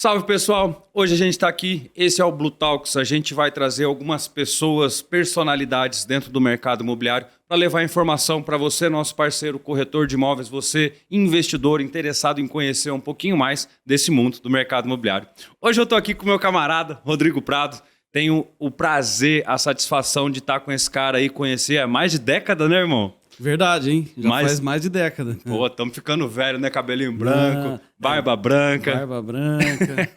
Salve pessoal, hoje a gente está aqui, esse é o Blue Talks, a gente vai trazer algumas pessoas, personalidades dentro do mercado imobiliário para levar informação para você, nosso parceiro corretor de imóveis, você investidor interessado em conhecer um pouquinho mais desse mundo do mercado imobiliário. Hoje eu estou aqui com o meu camarada Rodrigo Prado, tenho o prazer, a satisfação de estar com esse cara aí, conhecer há mais de década, né irmão? Verdade, hein? Já faz mais de década. Pô, estamos ficando velho, né? Cabelinho branco, barba branca. Barba branca.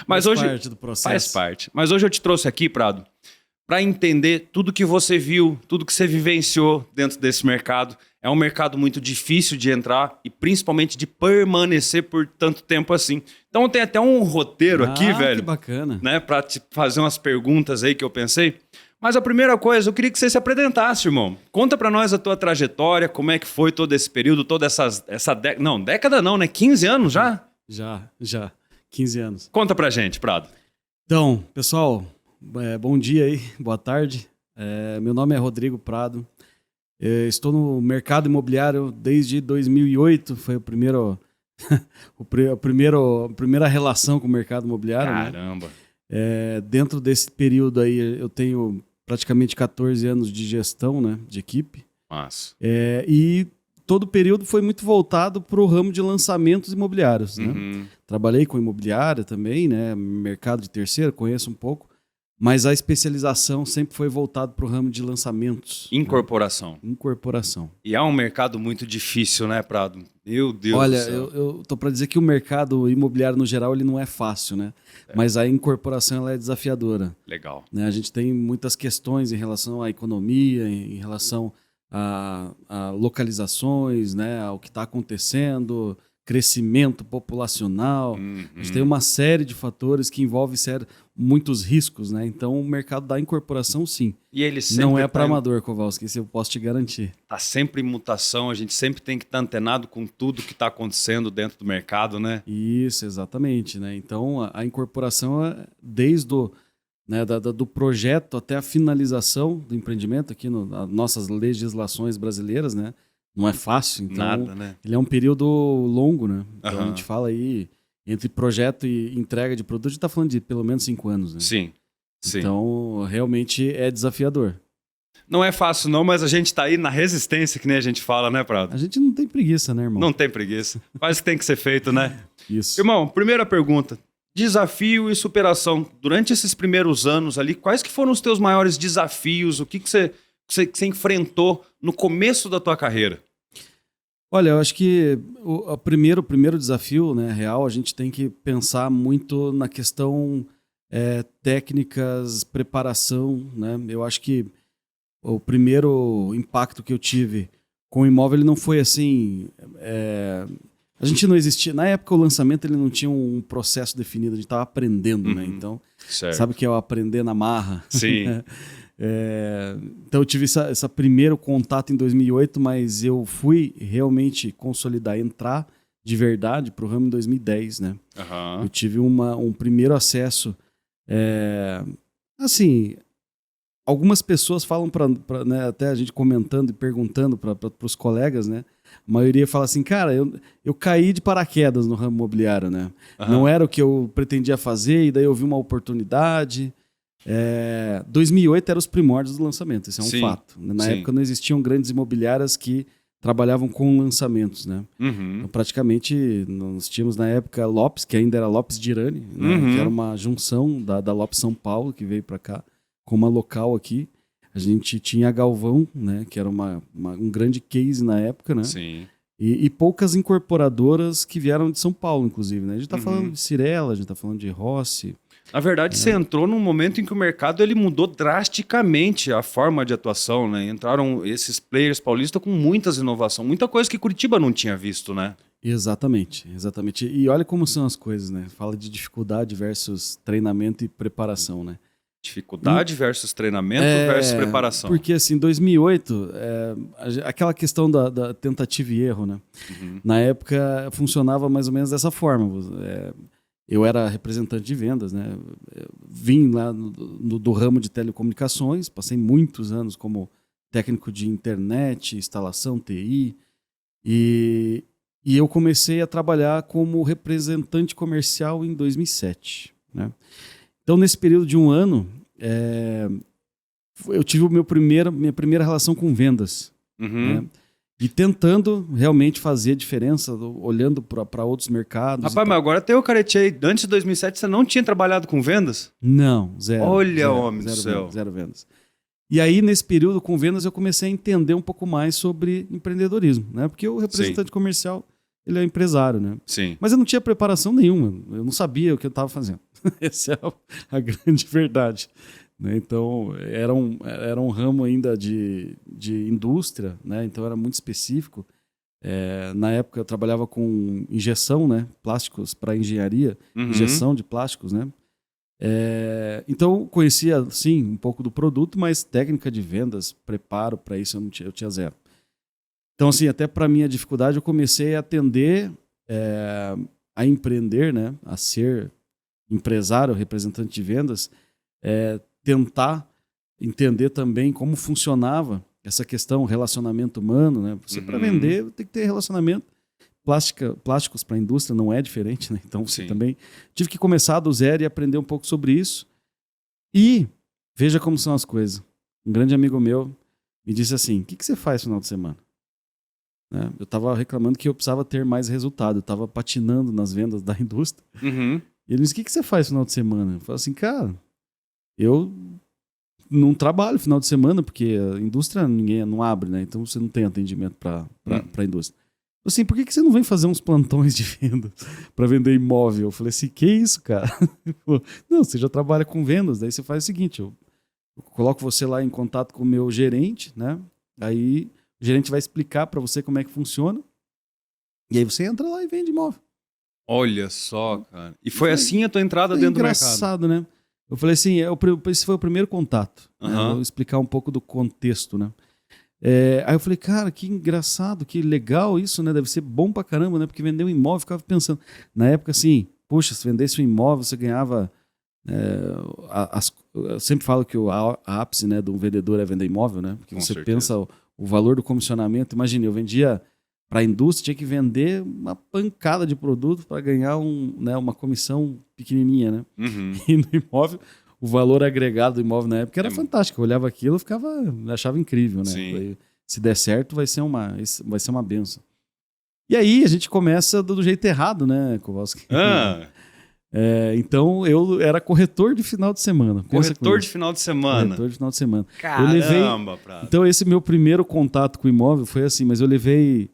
Mas faz hoje parte do processo. faz parte. Mas hoje eu te trouxe aqui, Prado, para entender tudo que você viu, tudo que você vivenciou dentro desse mercado. É um mercado muito difícil de entrar e principalmente de permanecer por tanto tempo assim. Então tem até um roteiro aqui, velho. Que bacana. Né, para te fazer umas perguntas aí que eu pensei. Mas a primeira coisa, eu queria que você se apresentasse, irmão. Conta pra nós a tua trajetória, como é que foi todo esse período, toda essa década. Não, década não, né? 15 anos já? Já. 15 anos. Conta pra gente, Prado. Então, pessoal, bom dia aí, boa tarde. Meu nome é Rodrigo Prado. Estou no mercado imobiliário desde 2008, foi a primeira relação com o mercado imobiliário. Caramba. Né? Dentro desse período aí, eu tenho praticamente 14 anos de gestão, né, de equipe. Massa. E todo o período foi muito voltado para o ramo de lançamentos imobiliários. Né? Uhum. Trabalhei com imobiliária também, né, mercado de terceiro, conheço um pouco, mas a especialização sempre foi voltada para o ramo de lançamentos. Incorporação. Né? Incorporação. E é um mercado muito difícil, né, Prado? Meu Deus Olha, do céu. eu tô para dizer que o mercado imobiliário no geral ele não é fácil, né? Mas a incorporação ela é desafiadora. Legal. Né? A gente tem muitas questões em relação à economia, em relação a localizações, né? Ao que está acontecendo, crescimento populacional. A gente tem uma série de fatores que envolvem muitos riscos, né? Então o mercado da incorporação, sim. E ele sempre não é para amador, Kowalski, isso eu posso te garantir. Tá sempre em mutação, a gente sempre tem que estar antenado com tudo que está acontecendo dentro do mercado, né? Isso, exatamente, né? Então a incorporação é desde do projeto até a finalização do empreendimento aqui nas nossas legislações brasileiras, né? Não é fácil, então Nada, né? ele é um período longo, né? Então Aham. a gente fala aí entre projeto e entrega de produto, a gente está falando de pelo menos 5 anos, né? Sim. Então realmente é desafiador. Não é fácil não, mas a gente tá aí na resistência, que nem a gente fala, né, Prado? A gente não tem preguiça, né, irmão? Não tem preguiça. Faz o que tem que ser feito, né? Isso. Irmão, primeira pergunta. Desafio e superação. Durante esses primeiros anos ali, quais que foram os teus maiores desafios? O que você enfrentou no começo da tua carreira? Olha, eu acho que o primeiro desafio, né, real, a gente tem que pensar muito na questão técnicas, preparação, né? Eu acho que o primeiro impacto que eu tive com o imóvel ele não foi assim. A gente não existia. Na época, o lançamento ele não tinha um processo definido, a gente estava aprendendo, né? Então, Certo. sabe o que é o aprender na marra? Sim. Então, eu tive esse primeiro contato em 2008, mas eu fui realmente consolidar, entrar de verdade para o ramo em 2010, né? Uhum. Eu tive um primeiro acesso. Assim, algumas pessoas falam né, até a gente comentando e perguntando para os colegas, né? A maioria fala assim, cara, eu caí de paraquedas no ramo imobiliário, né? Uhum. Não era o que eu pretendia fazer e daí eu vi uma oportunidade. 2008 era os primórdios do lançamento, isso é um Sim, fato. Na sim. época não existiam grandes imobiliárias que trabalhavam com lançamentos, né? Uhum. Então, praticamente nós tínhamos na época Lopes, que ainda era Lopes de Irani, né? Uhum. Que era uma junção da Lopes São Paulo, que veio para cá com uma local aqui. A gente tinha a Galvão, né? Que era um grande case na época, né? Sim. E poucas incorporadoras que vieram de São Paulo, inclusive, né? A gente está falando de Cirela, a gente está falando de Rossi. Na verdade, você entrou num momento em que o mercado ele mudou drasticamente a forma de atuação, né? Entraram esses players paulistas com muitas inovações, muita coisa que Curitiba não tinha visto, né? Exatamente. E olha como são as coisas, né? Fala de dificuldade versus treinamento e preparação, né? Dificuldade versus treinamento versus preparação. Porque assim, em 2008, aquela questão da tentativa e erro, né? Uhum. Na época funcionava mais ou menos dessa forma. Eu era representante de vendas, né? Vim lá do ramo de telecomunicações, passei muitos anos como técnico de internet, instalação, TI, e E eu comecei a trabalhar como representante comercial em 2007, né? Então, nesse período de um ano, eu tive minha primeira relação com vendas, né? E tentando realmente fazer a diferença, olhando para outros mercados. Rapaz, mas agora até eu caretei. Antes de 2007, você não tinha trabalhado com vendas? Não, zero. Olha, zero, homem do céu. Vendas, zero vendas. E aí, nesse período com vendas, eu comecei a entender um pouco mais sobre empreendedorismo, né? Porque o representante comercial, ele é empresário, né? Sim. Mas eu não tinha preparação nenhuma, eu não sabia o que eu estava fazendo. Essa é a grande verdade. Né? Então, era um ramo ainda de indústria, né? Então era muito específico. Na época eu trabalhava com injeção, né? Plásticos para engenharia, injeção de plásticos, né? Então conhecia, sim, um pouco do produto, mas técnica de vendas, preparo para isso eu tinha zero. Então, assim, até para minha dificuldade, eu comecei a atender, a empreender, né? A ser empresário, representante de vendas, tentar entender também como funcionava essa questão, relacionamento humano, né? Você, para vender, tem que ter relacionamento. Plásticos para a indústria não é diferente, né? Então, você também... Tive que começar do zero e aprender um pouco sobre isso. E veja como são as coisas. Um grande amigo meu me disse assim, o que você faz no final de semana? Né? Eu estava reclamando que eu precisava ter mais resultado. Eu estava patinando nas vendas da indústria. E ele disse, o que você faz no final de semana? Eu falei assim, cara, eu não trabalho no final de semana, porque a indústria ninguém não abre, né? Então você não tem atendimento para a indústria. Assim, por que você não vem fazer uns plantões de venda para vender imóvel? Eu falei assim, que isso, cara? Falou, não, você já trabalha com vendas, daí você faz o seguinte, eu coloco você lá em contato com o meu gerente, né? Aí o gerente vai explicar para você como é que funciona, e aí você entra lá e vende imóvel. Olha só, cara. E foi assim a tua entrada dentro do mercado? Engraçado, né? Eu falei assim, esse foi o primeiro contato. Né? Eu vou explicar um pouco do contexto, né? Aí eu falei, cara, que engraçado, que legal isso, né? Deve ser bom pra caramba, né? Porque vender um imóvel, ficava pensando. Na época, assim, puxa, se vendesse um imóvel, você ganhava... eu sempre falo que a ápice, né, de um vendedor é vender imóvel, né? Porque você pensa o valor do comissionamento. Imagina, eu vendia para a indústria, tinha que vender uma pancada de produto para ganhar uma comissão pequenininha, né? E no imóvel... O valor agregado do imóvel na época era fantástico. Eu olhava aquilo e achava incrível, né? Falei, se der certo, vai ser uma benção. E aí a gente começa do jeito errado, né, Kowalski? Então eu era corretor de final de semana. Corretor de final de semana? Corretor de final de semana. Caramba, Prado. Então esse meu primeiro contato com o imóvel foi assim, mas eu levei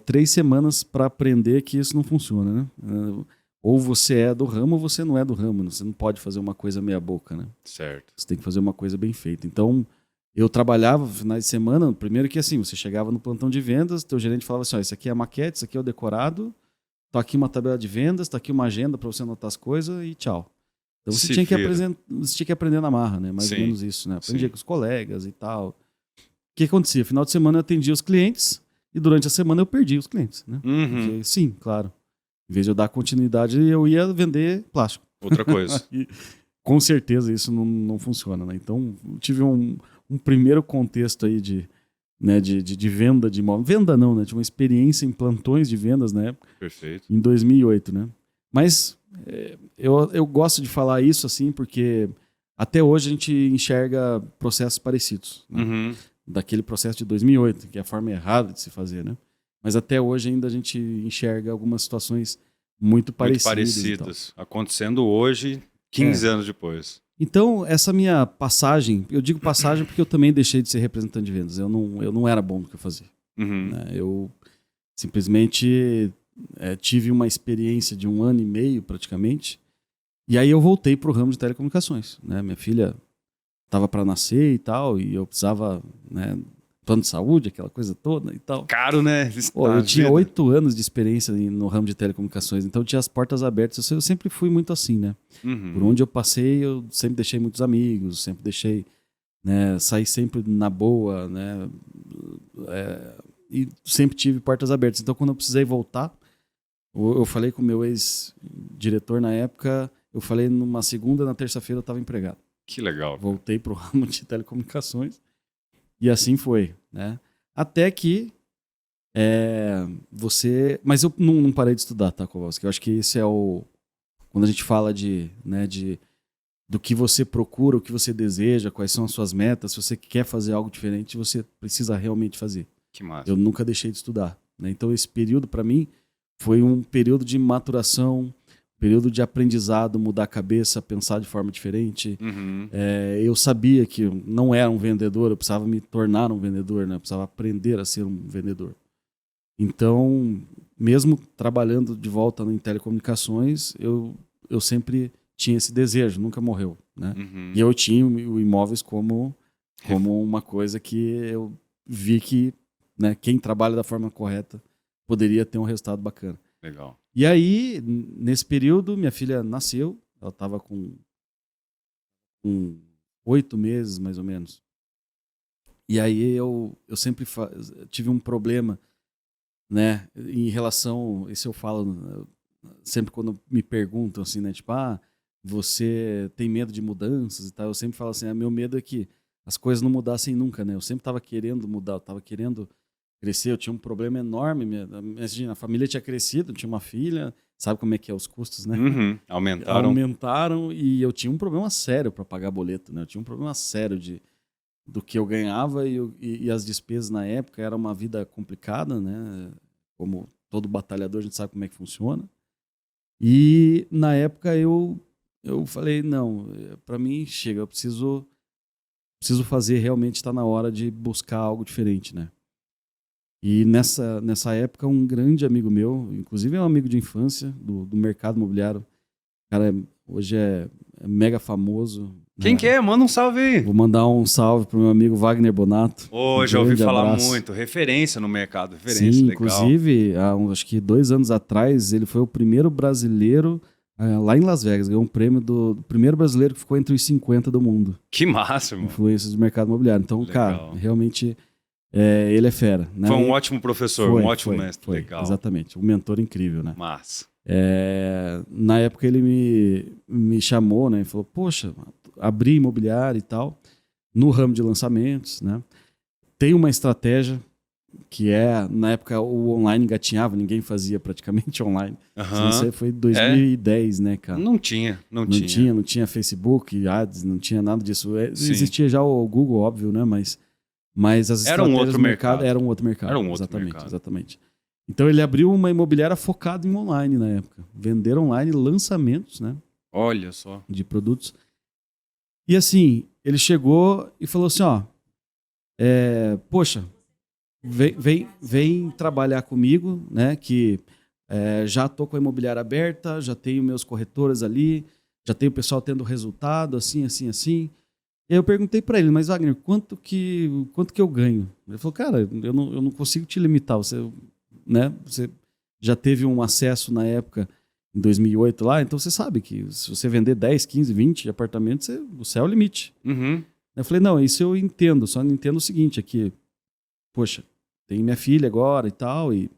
3 semanas para aprender que isso não funciona, né? Ou você é do ramo ou você não é do ramo. Você não pode fazer uma coisa meia boca, né? Certo. Você tem que fazer uma coisa bem feita. Então, eu trabalhava finais de semana, primeiro que assim, você chegava no plantão de vendas, teu gerente falava assim, isso aqui é a maquete, isso aqui é o decorado, tá aqui uma tabela de vendas, tá aqui uma agenda para você anotar as coisas e tchau. Então você tinha que aprender na marra, né? Mais ou menos isso, né? Aprendia com os colegas e tal. O que acontecia? Final de semana eu atendia os clientes e durante a semana eu perdia os clientes, né? Porque, sim, claro. Em vez de eu dar continuidade, eu ia vender plástico. Outra coisa. E, com certeza isso não funciona, né? Então, eu tive um primeiro contexto aí de venda de imóvel. Venda não, né? Tive uma experiência em plantões de vendas na época. Perfeito. Em 2008, né? Mas eu gosto de falar isso assim, porque até hoje a gente enxerga processos parecidos. Né? Daquele processo de 2008, que é a forma errada de se fazer, né? Mas até hoje ainda a gente enxerga algumas situações muito parecidas. Acontecendo hoje, 15 anos depois. Então, essa minha passagem, eu digo passagem porque eu também deixei de ser representante de vendas. Eu não era bom no que eu fazia. Né? Eu simplesmente tive uma experiência de 1 ano e meio, praticamente, e aí eu voltei para o ramo de telecomunicações. Né? Minha filha estava para nascer e tal, e eu precisava... Né, plano de saúde, aquela coisa toda e tal. Caro, né? Eu tinha 8 anos de experiência no ramo de telecomunicações, então eu tinha as portas abertas. Eu sempre fui muito assim, né? Por onde eu passei, eu sempre deixei muitos amigos, sempre deixei, né, sair sempre na boa, né? E sempre tive portas abertas. Então, quando eu precisei voltar, eu falei com o meu ex-diretor na época, eu falei numa segunda, na terça-feira eu estava empregado. Que legal. Voltei para o ramo de telecomunicações. E assim foi, né? Até que Mas eu não parei de estudar, tá, Kowalski? Eu acho que esse é o... Quando a gente fala do que você procura, o que você deseja, quais são as suas metas, se você quer fazer algo diferente, você precisa realmente fazer. Que massa. Eu nunca deixei de estudar, né? Então esse período, para mim, foi um período de maturação, período de aprendizado, mudar a cabeça, pensar de forma diferente. Uhum. Eu sabia que eu não era um vendedor, eu precisava me tornar um vendedor, né? Eu precisava aprender a ser um vendedor. Então, mesmo trabalhando de volta em telecomunicações, eu sempre tinha esse desejo, nunca morreu, né? Uhum. E eu tinha o imóveis como uma coisa que eu vi que, né, quem trabalha da forma correta poderia ter um resultado bacana. Legal. E aí, nesse período, minha filha nasceu, ela estava com 8 meses, mais ou menos. E aí eu sempre tive um problema, né, em relação, isso eu falo sempre quando me perguntam assim, né, tipo, você tem medo de mudanças e tal, eu sempre falo assim, meu medo é que as coisas não mudassem nunca, né, eu sempre estava querendo mudar, eu estava querendo crescer, eu tinha um problema enorme, a família tinha crescido, tinha uma filha, sabe como é que é os custos, né? Uhum. Aumentaram. Aumentaram e eu tinha um problema sério para pagar boleto, né, eu tinha um problema sério do que eu ganhava e as despesas na época. Era uma vida complicada, né? Como todo batalhador, a gente sabe como é que funciona. E na época eu falei, não, para mim chega, eu preciso fazer, realmente está na hora de buscar algo diferente, né? E nessa época um grande amigo meu, inclusive é um amigo de infância do mercado imobiliário, cara, hoje é mega famoso. Quem que é? Manda um salve aí. Vou mandar um salve pro meu amigo Wagner Bonato. Já ouvi falar abraço. muito. Referência no mercado. Referência, Sim, legal. inclusive, acho que 2 anos atrás, ele foi o primeiro brasileiro lá em Las Vegas. Ganhou um prêmio do primeiro brasileiro que ficou entre os 50 do mundo. Que massa, irmão. Influências do mercado imobiliário. Então, legal. Cara, realmente ele é fera. Né? Foi um ótimo professor, um ótimo mestre. Foi, legal. Exatamente. Um mentor incrível, né? Massa. Na época ele me chamou, né? E falou, poxa, abri imobiliário e tal, no ramo de lançamentos, né? Tem uma estratégia que na época o online engatinhava, ninguém fazia praticamente online. Uhum. Isso foi 2010, né, cara? Não tinha. Não tinha Facebook, ads, não tinha nada disso. Existia já o Google, óbvio, né? Mas as era um outro mercado. Era um outro mercado. Era um outro mercado. Exatamente. Então ele abriu uma imobiliária focada em online na época. Vender online, lançamentos, né? Olha só. De produtos. E assim, ele chegou e falou assim, poxa, vem trabalhar comigo, né? Que já estou com a imobiliária aberta, já tenho meus corretores ali, já tenho o pessoal tendo resultado, assim. E aí eu perguntei para ele, mas Wagner, quanto que eu ganho? Ele falou, cara, eu não consigo te limitar, você já teve um acesso na época, em 2008 lá, então você sabe que se você vender 10, 15, 20 apartamentos, o céu é o limite. Uhum. Eu falei, não, isso eu entendo, só não entendo o seguinte, é que, poxa, tem minha filha agora e tal, e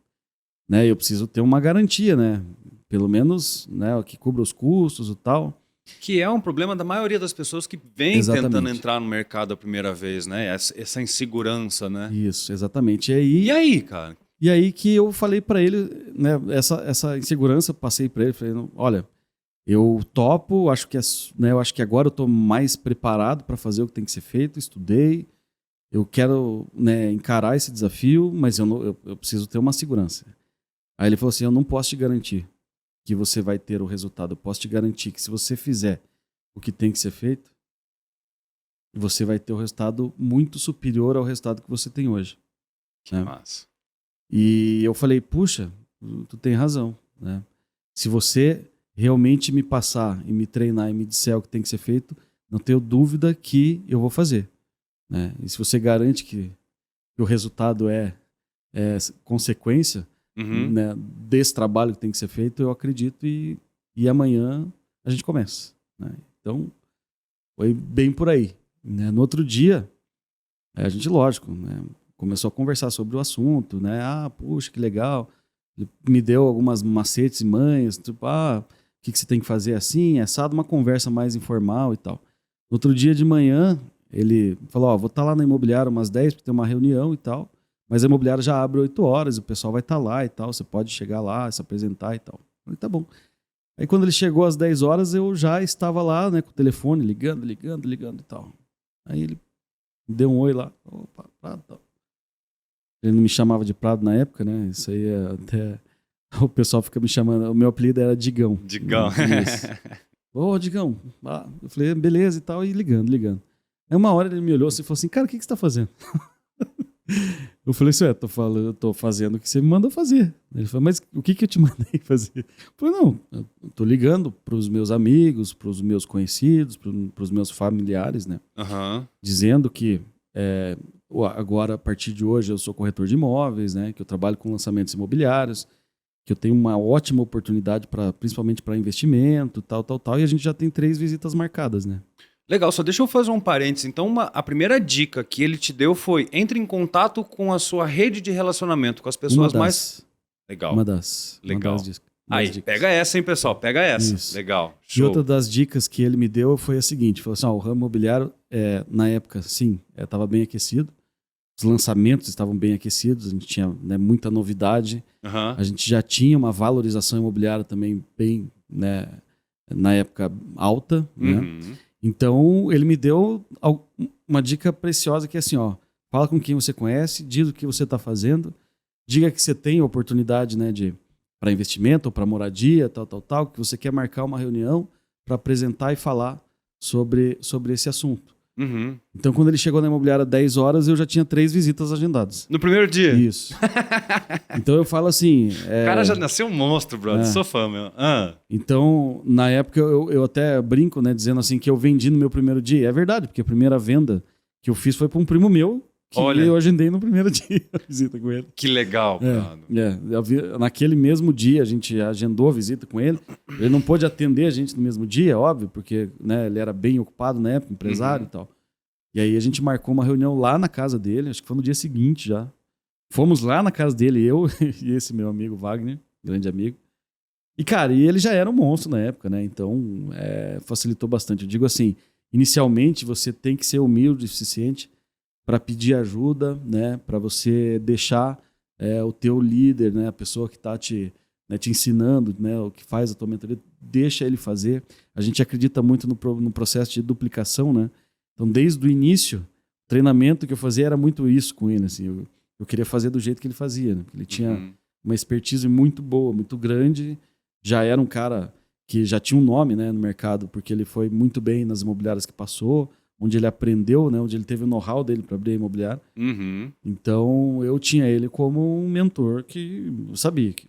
né, eu preciso ter uma garantia, né? Pelo menos, né, que cubra os custos e tal. Que é um problema da maioria das pessoas que vem Exatamente. Tentando entrar no mercado a primeira vez, né? Essa insegurança, né? Isso, exatamente. E aí, cara? E aí que eu falei para ele, né, essa insegurança, passei para ele, falei, olha, eu topo, acho que agora eu estou mais preparado para fazer o que tem que ser feito, estudei, eu quero, né, encarar esse desafio, mas eu preciso ter uma segurança. Aí ele falou assim, eu não posso te garantir que você vai ter o resultado, eu posso te garantir que se você fizer o que tem que ser feito, você vai ter o resultado muito superior ao resultado que você tem hoje. Que massa. E eu falei, puxa, tu tem razão, né? Se você realmente me passar e me treinar e me disser o que tem que ser feito, não tenho dúvida que eu vou fazer, né? E se você garante que o resultado é consequência, né, desse trabalho que tem que ser feito, eu acredito e amanhã a gente começa, né? Então, foi bem por aí, né? No outro dia, a gente, lógico, né, começou a conversar sobre o assunto, né? Puxa, que legal. Ele me deu algumas macetes e manhas, tipo, o que você tem que fazer assim, assado, uma conversa mais informal e tal. No outro dia de manhã, ele falou, vou estar lá na imobiliária umas 10 para ter uma reunião e tal, mas a imobiliária já abre 8 horas, o pessoal vai estar lá e tal, você pode chegar lá, se apresentar e tal. Eu falei, tá bom. Aí quando ele chegou às 10 horas, eu já estava lá, né, com o telefone, ligando e tal. Aí ele me deu um oi lá. Opa, Prado, tal. Ele não me chamava de Prado na época, né? Isso aí é até... O pessoal fica me chamando... O meu apelido era Digão. Digão. Isso. Ô, Digão. Ah, eu falei, beleza e tal, e ligando. Aí uma hora ele me olhou assim e falou assim, cara, o que você tá fazendo? Eu falei assim, eu tô fazendo o que você me mandou fazer. Ele falou, mas o que eu te mandei fazer? Eu falei, não, eu tô ligando pros meus amigos, pros meus conhecidos, pros meus familiares, né? Aham. Dizendo que agora, a partir de hoje, eu sou corretor de imóveis, né? Que eu trabalho com lançamentos imobiliários, que eu tenho uma ótima oportunidade, principalmente para investimento, tal. E a gente já tem 3 visitas marcadas, né? Legal, só deixa eu fazer um parênteses. Então, a primeira dica que ele te deu foi entre em contato com a sua rede de relacionamento, com as pessoas mais... Legal. Uma das dicas. Aí, dicas. Pega essa, hein, pessoal? Pega essa. Isso. Legal. Show. E outra das dicas que ele me deu foi a seguinte, falou assim, o ramo imobiliário, na época, sim, estava bem aquecido. Os lançamentos estavam bem aquecidos, a gente tinha, né, muita novidade. Uhum. A gente já tinha uma valorização imobiliária também bem, né, na época alta, né? Então, ele me deu uma dica preciosa que é assim, fala com quem você conhece, diz o que você está fazendo, diga que você tem oportunidade, né, para investimento ou para moradia, tal, que você quer marcar uma reunião para apresentar e falar sobre esse assunto. Uhum. Então, quando ele chegou na imobiliária às 10 horas, eu já tinha 3 visitas agendadas. No primeiro dia? Isso. Então, eu falo assim... O cara já nasceu um monstro, brother. Sou fã, meu. Então, na época, eu até brinco, né, dizendo assim que eu vendi no meu primeiro dia. É verdade, porque a primeira venda que eu fiz foi para um primo meu, que eu agendei no primeiro dia a visita com ele. Que legal, brother. Naquele mesmo dia, a gente agendou a visita com ele. Ele não pôde atender a gente no mesmo dia, óbvio, porque, né, ele era bem ocupado na época, empresário e tal. E aí a gente marcou uma reunião lá na casa dele, acho que foi no dia seguinte já. Fomos lá na casa dele, eu e esse meu amigo Wagner, grande amigo. E, cara, ele já era um monstro na época, né? Então, facilitou bastante. Eu digo assim, inicialmente você tem que ser humilde o suficiente para pedir ajuda, né? Para você deixar o teu líder, né? A pessoa que está te ensinando, né? O que faz a tua mentoria, deixa ele fazer. A gente acredita muito no processo de duplicação, né? Então, desde o início, o treinamento que eu fazia era muito isso com ele, assim. Eu queria fazer do jeito que ele fazia, né? Ele tinha uma expertise muito boa, muito grande. Já era um cara que já tinha um nome, né, no mercado, porque ele foi muito bem nas imobiliárias que passou, onde ele aprendeu, né, onde ele teve o know-how dele para abrir a imobiliária. Então, eu tinha ele como um mentor que eu sabia que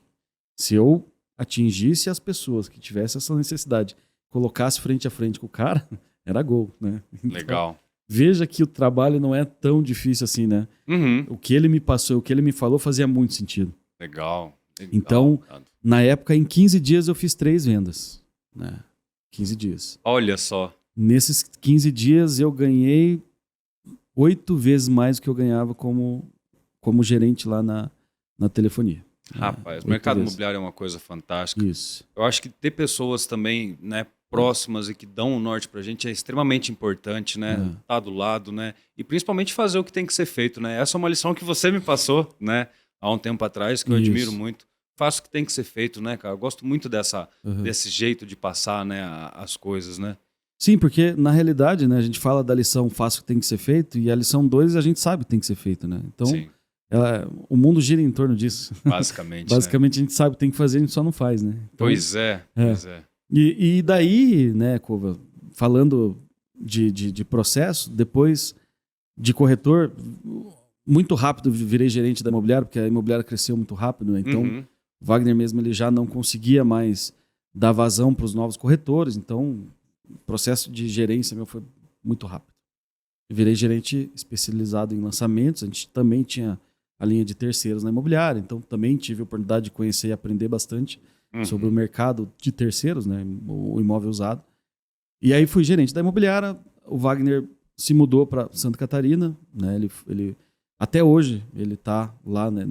se eu atingisse as pessoas que tivessem essa necessidade, colocasse frente a frente com o cara, era gol, né? Então, legal. Veja que o trabalho não é tão difícil assim, né? O que ele me passou, o que ele me falou fazia muito sentido. Legal. Então, na época, em 15 dias eu fiz 3 vendas, né? 15 dias. Olha só. Nesses 15 dias eu ganhei 8 vezes mais do que eu ganhava como gerente lá na telefonia. Rapaz, o mercado imobiliário é uma coisa fantástica. Isso. Eu acho que ter pessoas também, né, próximas e que dão o norte pra gente é extremamente importante, né? Tá do lado, né? E principalmente fazer o que tem que ser feito, né? Essa é uma lição que você me passou, né? Há um tempo atrás, que eu admiro muito. Faço o que tem que ser feito, né, cara? Eu gosto muito desse jeito de passar, né, as coisas, né? Sim, porque na realidade, né, a gente fala da lição faça o que tem que ser feito e a lição 2 a gente sabe o que tem que ser feito, né? Então, o mundo gira em torno disso. Basicamente. Basicamente, a gente sabe o que tem que fazer, a gente só não faz, né? Então, pois é. E daí, né, Cova, falando de processo, depois de corretor, muito rápido virei gerente da imobiliária, porque a imobiliária cresceu muito rápido, né? Então, o Wagner mesmo ele já não conseguia mais dar vazão para os novos corretores, então o processo de gerência meu foi muito rápido. Eu virei gerente especializado em lançamentos, a gente também tinha a linha de terceiros na imobiliária, então também tive a oportunidade de conhecer e aprender bastante sobre o mercado de terceiros, né, o imóvel usado. E aí fui gerente da imobiliária, o Wagner se mudou para Santa Catarina, né, ele até hoje ele está lá, né,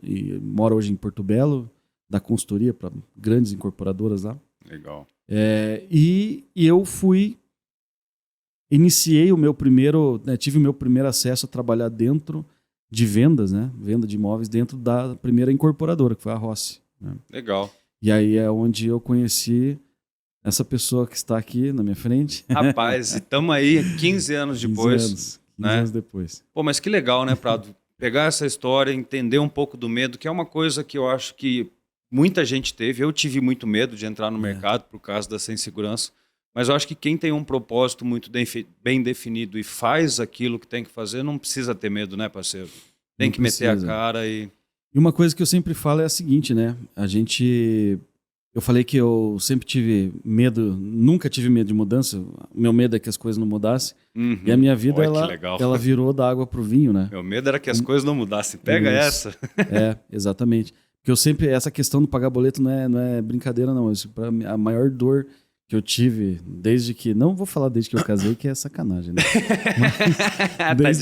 e mora hoje em Porto Belo, dá consultoria para grandes incorporadoras lá. Legal. E eu iniciei o meu primeiro, né, tive o meu primeiro acesso a trabalhar dentro de vendas, né? Venda de imóveis dentro da primeira incorporadora, que foi a Rossi. Né? Legal. E aí é onde eu conheci essa pessoa que está aqui na minha frente. Rapaz, e estamos aí 15 anos 15 depois. anos, 15 né? anos depois. Pô, mas que legal, né, Prado? Pegar essa história, entender um pouco do medo, que é uma coisa que eu acho que muita gente teve. Eu tive muito medo de entrar no mercado por causa dessa insegurança. Mas eu acho que quem tem um propósito muito bem definido e faz aquilo que tem que fazer, não precisa ter medo, né, parceiro? Tem que meter a cara e... E uma coisa que eu sempre falo é a seguinte, né? Eu falei que eu sempre tive medo, nunca tive medo de mudança. O meu medo é que as coisas não mudassem. Uhum. E a minha vida, Olha, ela virou da água pro vinho, né? Meu medo era que as coisas não mudassem. Pega essa. Exatamente. Porque eu sempre, essa questão do pagar boleto não é brincadeira, não. Isso, pra mim, a maior dor que eu tive desde que... Não vou falar desde que eu casei, que é sacanagem, né? Mas,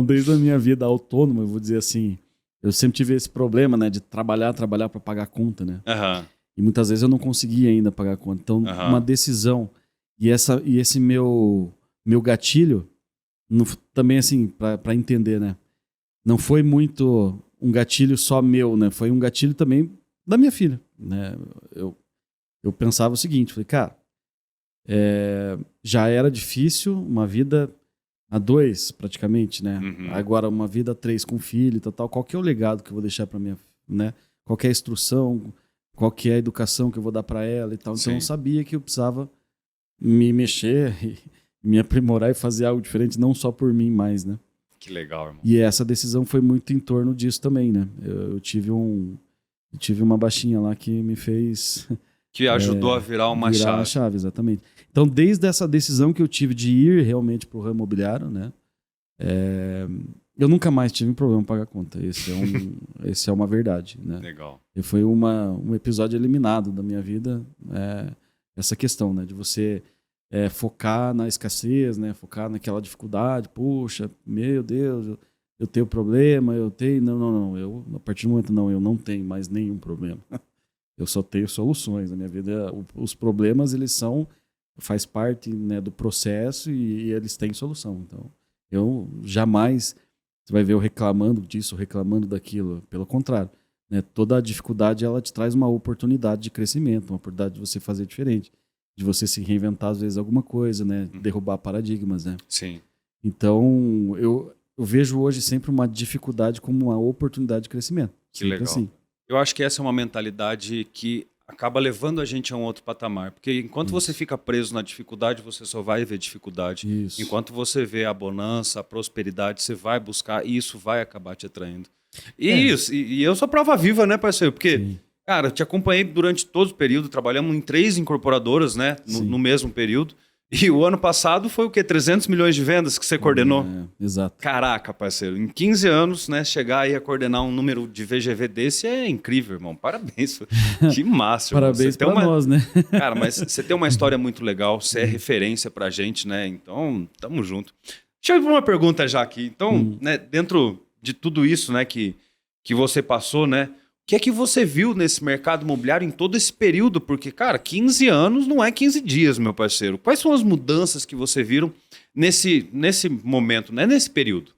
desde a minha vida autônoma, eu vou dizer assim... Eu sempre tive esse problema, né? De trabalhar para pagar a conta, né? Uhum. E muitas vezes eu não conseguia ainda pagar a conta. Então, uma decisão... E esse meu gatilho... também, assim, para entender, né? Não foi muito um gatilho só meu, né? Foi um gatilho também da minha filha, né? Eu pensava o seguinte, falei, cara, já era difícil uma vida a 2, praticamente, né? Uhum. Agora uma vida a 3 com filho e tal. Qual que é o legado que eu vou deixar para minha, né? Qual que é a instrução, qual que é a educação que eu vou dar para ela e tal. Então eu sabia que eu precisava me mexer e me aprimorar e fazer algo diferente, não só por mim mais, né? Que legal, irmão. E essa decisão foi muito em torno disso também, né? Eu tive uma baixinha lá que me fez... Que ajudou a virar uma chave. Uma chave, exatamente. Então, desde essa decisão que eu tive de ir realmente para o ramo imobiliário, né? Eu nunca mais tive um problema para pagar conta. Esse é uma verdade, né? Legal. E foi um episódio eliminado da minha vida, essa questão, né? De você focar na escassez, né? Focar naquela dificuldade. Puxa, meu Deus, eu tenho problema, eu tenho... Não. A partir do momento, eu não tenho mais nenhum problema. Eu só tenho soluções na minha vida. Os problemas, eles faz parte, né, do processo e eles têm solução. Então, eu jamais, você vai ver eu reclamando disso, reclamando daquilo. Pelo contrário, né, toda a dificuldade, ela te traz uma oportunidade de crescimento, uma oportunidade de você fazer diferente, de você se reinventar, às vezes, alguma coisa, né, derrubar paradigmas, né. Sim. Então, eu vejo hoje sempre uma dificuldade como uma oportunidade de crescimento. Que legal. Assim. Eu acho que essa é uma mentalidade que acaba levando a gente a um outro patamar. Porque enquanto você fica preso na dificuldade, você só vai ver dificuldade. Isso. Enquanto você vê a bonança, a prosperidade, você vai buscar e isso vai acabar te atraindo. E eu sou prova viva, né, parceiro? Porque, cara, eu te acompanhei durante todo o período, trabalhamos em 3 incorporadoras, né, no mesmo período. E o ano passado foi o quê? 300 milhões de vendas que você coordenou? Exato. Caraca, parceiro. Em 15 anos, né, chegar aí a coordenar um número de VGV desse é incrível, irmão. Parabéns. Que massa. Parabéns pra nós, né? Cara, mas você tem uma história muito legal. Você é referência pra gente, né? Então, tamo junto. Deixa eu ir pra uma pergunta já aqui. Então, né, dentro de tudo isso, né, que você passou, né? O que é que você viu nesse mercado imobiliário em todo esse período? Porque, cara, 15 anos não é 15 dias, meu parceiro. Quais são as mudanças que você viram nesse momento, né? Nesse período?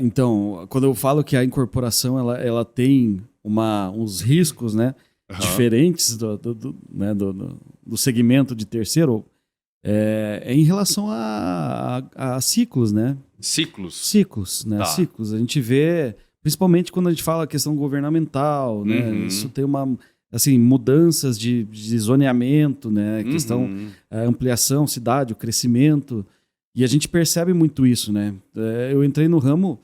Então, quando eu falo que a incorporação ela tem uns riscos, né, diferentes do segmento de terceiro, em relação a ciclos, né? Ciclos, né? Tá. Ciclos. A gente vê... Principalmente quando a gente fala a questão governamental, né? Isso tem mudanças de zoneamento, né? Questão, ampliação, cidade, o crescimento. E a gente percebe muito isso, né? Eu entrei no ramo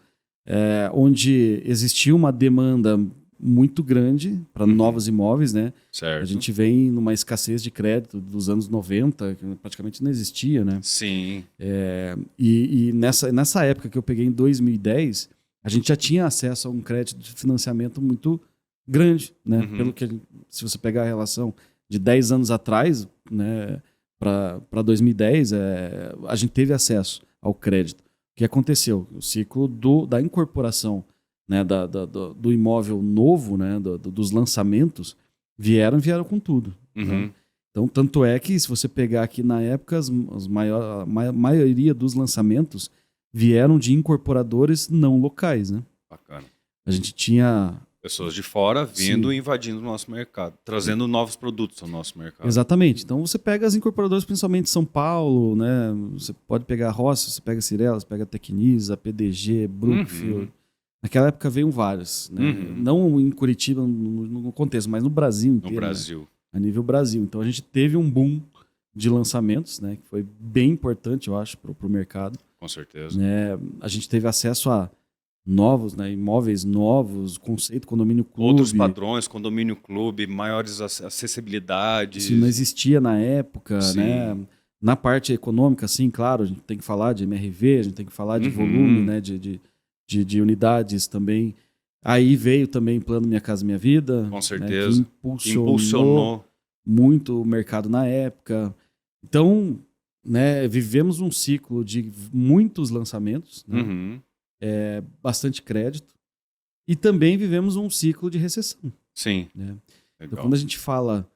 onde existia uma demanda muito grande para novos imóveis, né? Certo. A gente vem numa escassez de crédito dos anos 90, que praticamente não existia, né? Sim. E nessa época que eu peguei em 2010... a gente já tinha acesso a um crédito de financiamento muito grande, né? Pelo que, se você pegar a relação de 10 anos atrás, né, para 2010, a gente teve acesso ao crédito. O que aconteceu? O ciclo da incorporação, né, do imóvel novo, né, dos lançamentos, vieram com tudo. Né? Então, tanto é que, se você pegar aqui na época, a maioria dos lançamentos vieram de incorporadores não locais, né? Bacana. A gente tinha... Pessoas de fora vindo Sim. e invadindo o nosso mercado, trazendo novos produtos ao nosso mercado. Exatamente. Então você pega as incorporadoras, principalmente de São Paulo, né? Você pode pegar a Roça, você pega a Cirelas, pega a Tecnisa, PDG, Brookfield. Naquela época veio vários, né? Não em Curitiba, no contexto, mas no Brasil inteiro. No Brasil. Né? A nível Brasil. Então a gente teve um boom de lançamentos, né? Que foi bem importante, eu acho, para o mercado. Com certeza. Né? A gente teve acesso a novos, né? Imóveis novos, conceito condomínio clube. Outros padrões, condomínio clube, maiores acessibilidades. Isso não existia na época, Sim. né? Na parte econômica, sim, claro, a gente tem que falar de MRV, a gente tem que falar de volume, né? De unidades também. Aí veio também Plano Minha Casa Minha Vida. Com certeza. Né? Que impulsionou muito o mercado na época. Então, né, vivemos um ciclo de muitos lançamentos, né? Bastante crédito, e também vivemos um ciclo de recessão. Sim. Né? Então, quando a gente fala,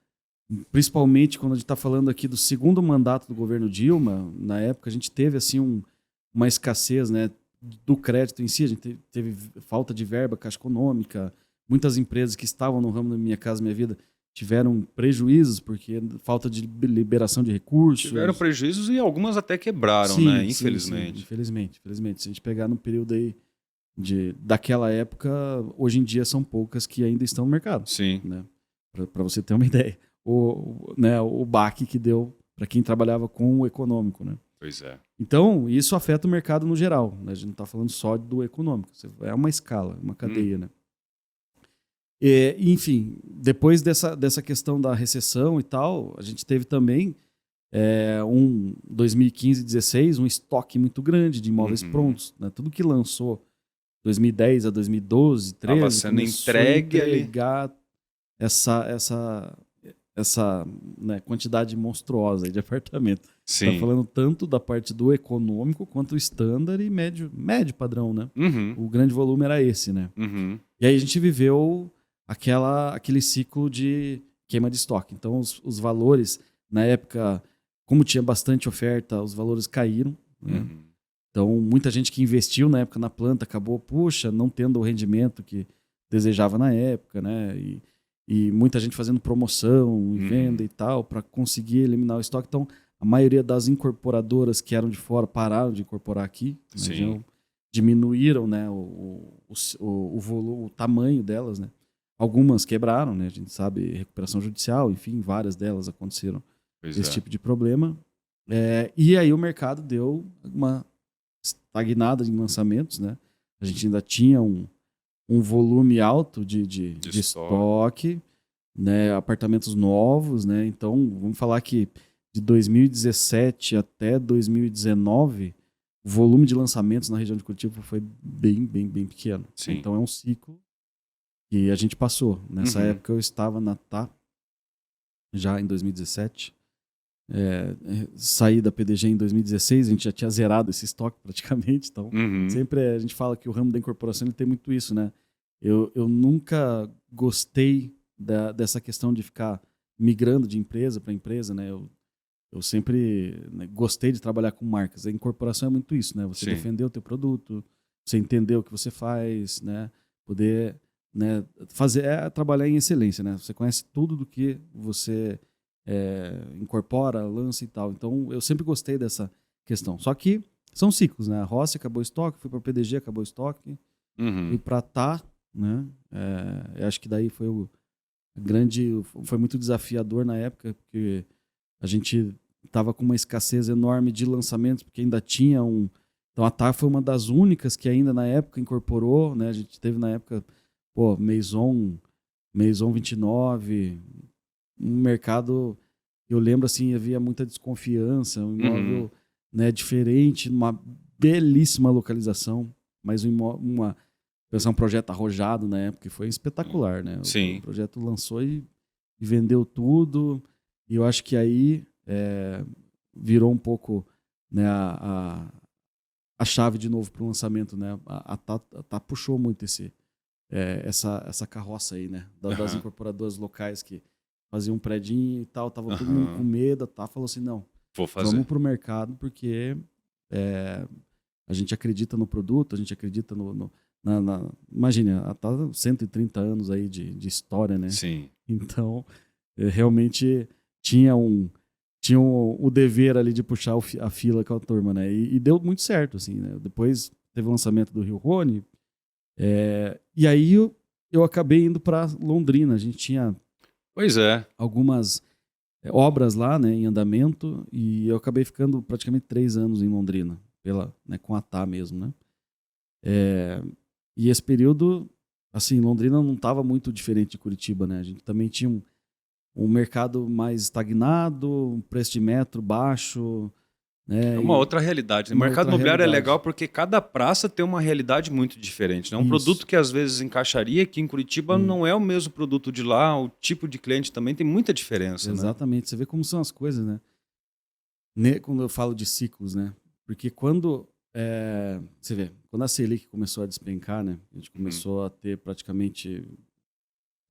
principalmente quando a gente está falando aqui do segundo mandato do governo Dilma, na época a gente teve assim uma escassez, né, do crédito em si, a gente teve falta de verba caixa econômica, muitas empresas que estavam no ramo da Minha Casa Minha Vida tiveram prejuízos porque falta de liberação de recursos. Tiveram prejuízos e algumas até quebraram, sim, né? Infelizmente. Sim, infelizmente. Se a gente pegar no período aí daquela época, hoje em dia são poucas que ainda estão no mercado. Sim. Né? Para você ter uma ideia. O baque que deu para quem trabalhava com o econômico. Né? Pois é. Então, isso afeta o mercado no geral. Né? A gente não está falando só do econômico. É uma escala, uma cadeia, né? Enfim, depois dessa questão da recessão e tal, a gente teve também 2015 e 2016 um estoque muito grande de imóveis prontos. Né? Tudo que lançou 2010 a 2012, 2013, estava sendo entregue ali. Essa né, quantidade monstruosa de apartamento. Sim. Está falando tanto da parte do econômico quanto o standard e médio padrão, né? O grande volume era esse, né? E aí a gente viveu aquele ciclo de queima de estoque. Então os valores, na época, como tinha bastante oferta, os valores caíram. Né? Então muita gente que investiu na época na planta acabou, não tendo o rendimento que desejava na época, né? E muita gente fazendo promoção e venda e tal para conseguir eliminar o estoque. Então a maioria das incorporadoras que eram de fora pararam de incorporar aqui. Né? Então, diminuíram, né, o volume, o tamanho delas, né? Algumas quebraram, né? A gente sabe, recuperação judicial, enfim, várias delas aconteceram esse tipo de problema. E aí o mercado deu uma estagnada em lançamentos, né? A gente ainda tinha um volume alto de estoque, né? Apartamentos novos, né? Então, vamos falar que de 2017 até 2019, o volume de lançamentos na região de Curitiba foi bem pequeno. Sim. Então, é um ciclo que a gente passou. Nessa época eu estava na TAP, já em 2017. Saí da PDG em 2016, a gente já tinha zerado esse estoque praticamente. Então, sempre a gente fala que o ramo da incorporação ele tem muito isso, né? Eu nunca gostei dessa questão de ficar migrando de empresa para empresa, né? Eu sempre gostei de trabalhar com marcas. A incorporação é muito isso, né? Você defender o teu produto, você entender o que você faz, né? Poder... Né, trabalhar em excelência, né? Você conhece tudo do que você incorpora, lança e tal. Então, eu sempre gostei dessa questão. Só que são ciclos, né? A Rossi acabou o estoque, fui para a PDG, acabou o estoque, fui para a TAR, né? Eu acho que daí foi foi muito desafiador na época, porque a gente estava com uma escassez enorme de lançamentos, porque ainda tinha Então, a TAR foi uma das únicas que ainda na época incorporou, né? A gente teve na época Maison 29, um mercado, eu lembro assim, havia muita desconfiança, um imóvel né, diferente, numa belíssima localização, mas um projeto arrojado na época, que foi espetacular, né? O projeto lançou e vendeu tudo, e eu acho que aí virou um pouco né, a chave de novo para o lançamento, né? A TAP puxou muito essa carroça aí, né? Das incorporadoras locais que faziam um predinho e tal, tava todo mundo com medo, falou assim, não, vamos pro mercado porque A gente acredita no produto, a gente acredita imagina, tá 130 anos aí de história, né? Sim. Então, realmente tinha o dever ali de puxar a fila com a turma, né? E deu muito certo, assim, né? Depois teve o lançamento do Rio Rony, e aí eu acabei indo para Londrina. A gente tinha Pois é. algumas obras lá, né, em andamento, e eu acabei ficando praticamente 3 anos em Londrina, né, com a TAR mesmo, né? E esse período, assim, Londrina não estava muito diferente de Curitiba, né? A gente também tinha um mercado mais estagnado, um preço de metro baixo, né? É uma outra realidade, né? O Uma mercado outra imobiliário é realidade. legal porque cada praça tem uma realidade muito diferente, né? Um Isso. produto que às vezes encaixaria aqui em Curitiba não é o mesmo produto de lá, o tipo de cliente também tem muita diferença, né? Exatamente. Você vê como são as coisas, né? Quando eu falo de ciclos, né? Porque você vê, quando a Selic começou a despencar, né? A gente começou a ter praticamente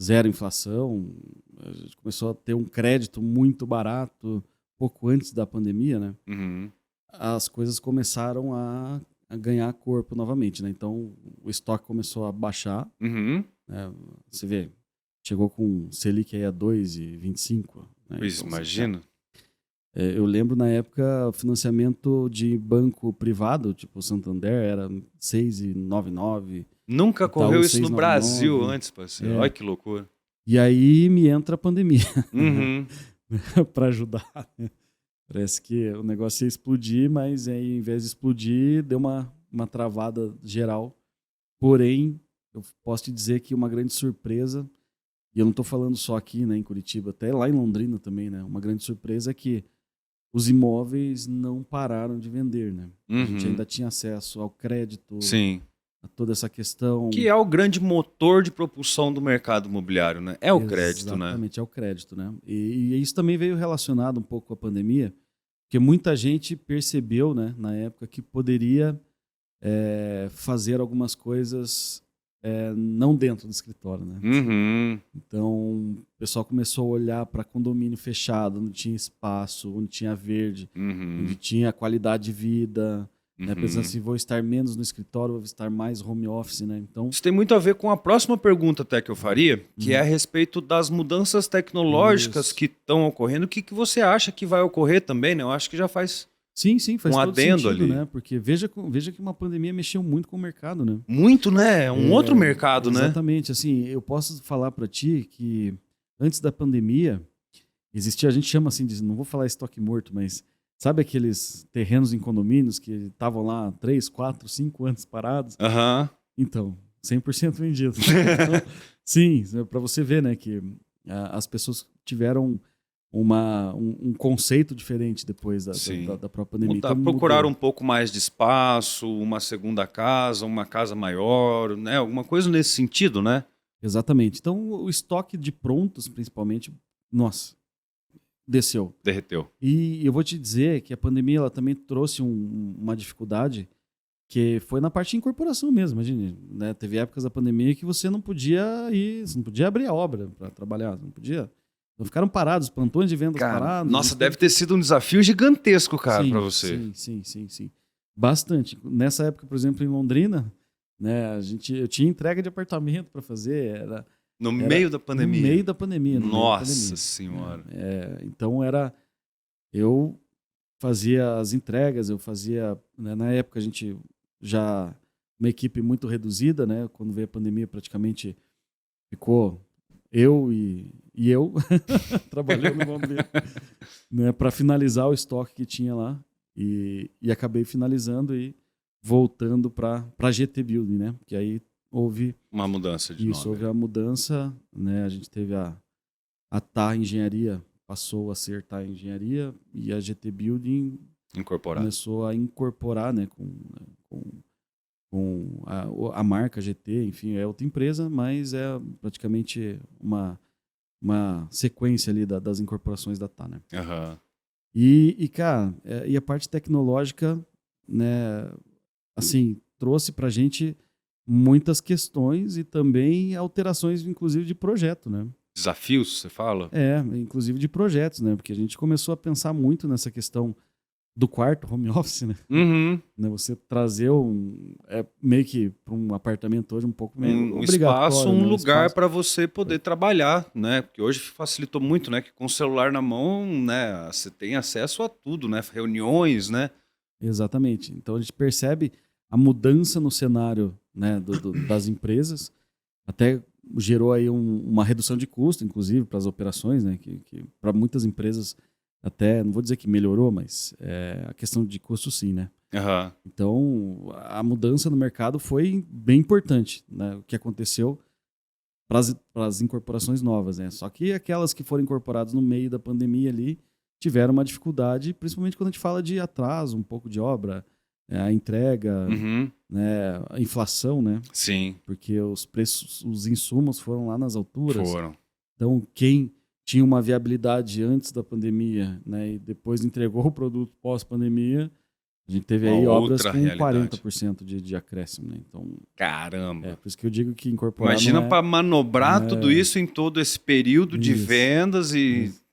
zero inflação, a gente começou a ter um crédito muito barato, pouco antes da pandemia, né? Uhum. As coisas começaram a ganhar corpo novamente, né? Então o estoque começou a baixar, Uhum. né? Você vê, chegou com Selic aí a 2,25, né? Pois Então, imagina. eu lembro na época o financiamento de banco privado, tipo o Santander, era 6,99, Nunca Itaú ocorreu isso no Brasil 6,99. antes, parceiro. Olha que loucura. E aí me entra a pandemia Uhum. para ajudar, né? Parece que o negócio ia explodir, mas aí, ao invés de explodir, deu uma travada geral. Porém, eu posso te dizer que uma grande surpresa, e eu não estou falando só aqui, né, em Curitiba, até lá em Londrina também, né? Uma grande surpresa é que os imóveis não pararam de vender, né? A gente Uhum. ainda tinha acesso ao crédito, Sim. a toda essa questão. Que é o grande motor de propulsão do mercado imobiliário, né? É o crédito, né? Exatamente, é o crédito, né? E isso também veio relacionado um pouco com a pandemia, porque muita gente percebeu, né, na época, que poderia fazer algumas coisas não dentro do escritório, né? Uhum. Então, o pessoal começou a olhar para condomínio fechado, onde tinha espaço, onde tinha verde, onde Uhum. tinha qualidade de vida, né? Pensando Uhum. assim, vou estar menos no escritório, vou estar mais home office, né? Então, Isso tem muito a ver com a próxima pergunta até que eu faria, que é a respeito das mudanças tecnológicas isso. que estão ocorrendo. O que que você acha que vai ocorrer também, né? Eu acho que já faz Sim, sim, um faz todo adendo sentido, ali. né? Porque veja que uma pandemia mexeu muito com o mercado, né? Muito, né? É um outro mercado, né? Exatamente, assim, eu posso falar para ti que antes da pandemia existia, a gente chama assim, não vou falar estoque morto, mas sabe aqueles terrenos em condomínios que estavam lá 3, 4, 5 anos parados? Aham. Então, 100% vendido. Então, sim, para você ver, né, que as pessoas tiveram um conceito diferente depois Sim. da própria pandemia. Mudar, Então procurar mudou. um pouco mais de espaço, uma segunda casa, uma casa maior, né? Alguma coisa nesse sentido, né? Exatamente. Então o estoque de prontos, principalmente, nossa, desceu. Derreteu. E eu vou te dizer que a pandemia ela também trouxe uma dificuldade que foi na parte de incorporação mesmo. Imagine, né? Teve épocas da pandemia que você não podia ir, você não podia abrir a obra para trabalhar, não podia. Então ficaram parados, plantões de vendas Cara, parados. A nossa, gente teve deve ter sido um desafio gigantesco, cara, pra sim, você. sim, sim, sim, sim. Bastante. Nessa época, por exemplo, em Londrina, né, eu tinha entrega de apartamento para fazer, No era meio da no pandemia. meio da pandemia, no meio da Nossa pandemia, senhora. né? Então eu fazia as entregas, eu fazia, né, na época a gente já uma equipe muito reduzida, né? Quando veio a pandemia, praticamente ficou eu e eu trabalhando em Londrina, né, para finalizar o estoque que tinha lá e acabei finalizando e voltando para GT Building, né? Que aí houve Uma mudança de isso, nome houve aí. a mudança, né? A gente teve a TAR Engenharia passou a ser TAR Engenharia e a GT Building Incorporado. começou a incorporar, né, com a marca GT, enfim, é outra empresa, mas é praticamente uma sequência ali das incorporações da TAR, né? Aham. Cara, e a parte tecnológica, né, assim, trouxe pra gente muitas questões e também alterações, inclusive, de projeto, né? Desafios, você fala? Inclusive de projetos, né? Porque a gente começou a pensar muito nessa questão do quarto, home office, né? Uhum. Você trazer meio que para um apartamento hoje um pouco meio Um espaço, obrigatório, um né? Um lugar espaço. para você poder trabalhar, né? Porque hoje facilitou muito, né? Que com o celular na mão, né? Você tem acesso a tudo, né? Reuniões, né? Exatamente. Então a gente percebe a mudança no cenário, né, das empresas, até gerou aí uma redução de custo, inclusive, para as operações, né? Que para muitas empresas até, não vou dizer que melhorou, mas a questão de custo sim, né? Aham. Então, a mudança no mercado foi bem importante, né? O que aconteceu para as incorporações novas, né? Só que aquelas que foram incorporadas no meio da pandemia ali tiveram uma dificuldade, principalmente quando a gente fala de atraso, um pouco de obra, a entrega, Uhum. né? A inflação, né? Sim, Porque os preços, os insumos foram lá nas alturas. foram. Então, quem tinha uma viabilidade antes da pandemia, né? E depois entregou o produto pós-pandemia, a gente teve Uma aí obras outra com realidade. 40% de acréscimo, né? Então, Caramba. por isso que eu digo que incorporar Imagina para não manobrar tudo é isso em todo esse período de isso, vendas e. isso.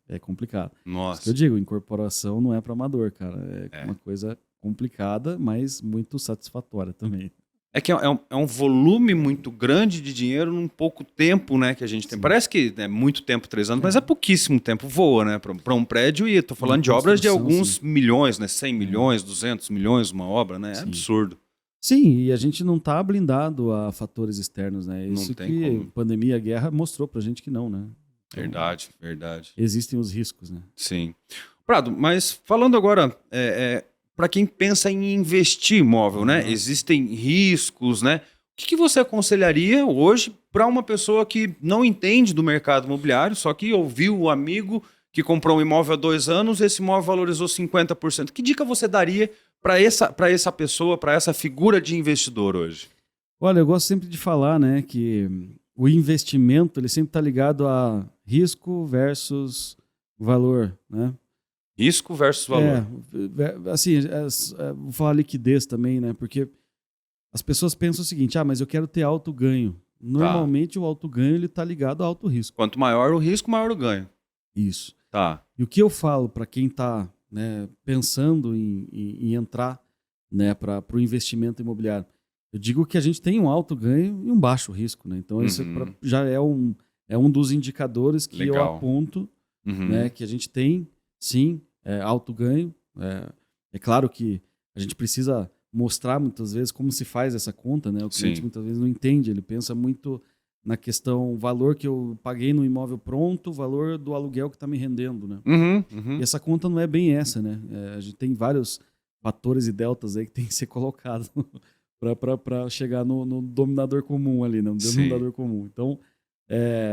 É complicado. Por isso que eu Nossa. digo, incorporação não é para amador, cara. É É. uma coisa complicada, mas muito satisfatória também. É que é um volume muito grande de dinheiro num pouco tempo, né, que a gente tem. Sim. Parece que é muito tempo, 3 anos, mas É. é pouquíssimo tempo. Voa, né, para um prédio e tô falando de obras de construção, alguns sim. milhões, né, 100 É, milhões, 200 milhões uma obra, né, é sim. absurdo. Sim, e a gente não está blindado a fatores externos, né? Não Isso tem que como. pandemia, guerra mostrou pra gente que não, né? Então, Verdade, verdade. existem os riscos, né? Sim. Prado, mas falando agora, para quem pensa em investir imóvel, né? Aham. Existem riscos, né? O que você aconselharia hoje para uma pessoa que não entende do mercado imobiliário, só que ouviu o amigo que comprou um imóvel há 2 anos, esse imóvel valorizou 50%. Que dica você daria para essa pessoa, para essa figura de investidor hoje? Olha, eu gosto sempre de falar, né, que o investimento ele sempre está ligado a risco versus valor, né? Risco versus É, valor. assim, vou falar liquidez também, né? Porque as pessoas pensam o seguinte: ah, mas eu quero ter alto ganho. Tá. Normalmente o alto ganho ele está ligado a alto risco. Quanto maior o risco, maior o ganho. Isso. Tá. E o que eu falo para quem está, né, pensando em entrar, né, para o investimento imobiliário? Eu digo que a gente tem um alto ganho e um baixo risco, né? Então, isso Uhum. já é um dos indicadores que eu Legal. aponto, né, Uhum. que a gente tem, sim, alto ganho. É claro que a gente precisa mostrar muitas vezes como se faz essa conta, né? O cliente Sim. muitas vezes não entende, ele pensa muito na questão valor que eu paguei no imóvel pronto, valor do aluguel que está me rendendo, né? Uhum. E Uhum. essa conta não é bem essa, né? A gente tem vários fatores e deltas aí que tem que ser colocados para chegar no dominador comum ali, né? No Sim. denominador comum. Então,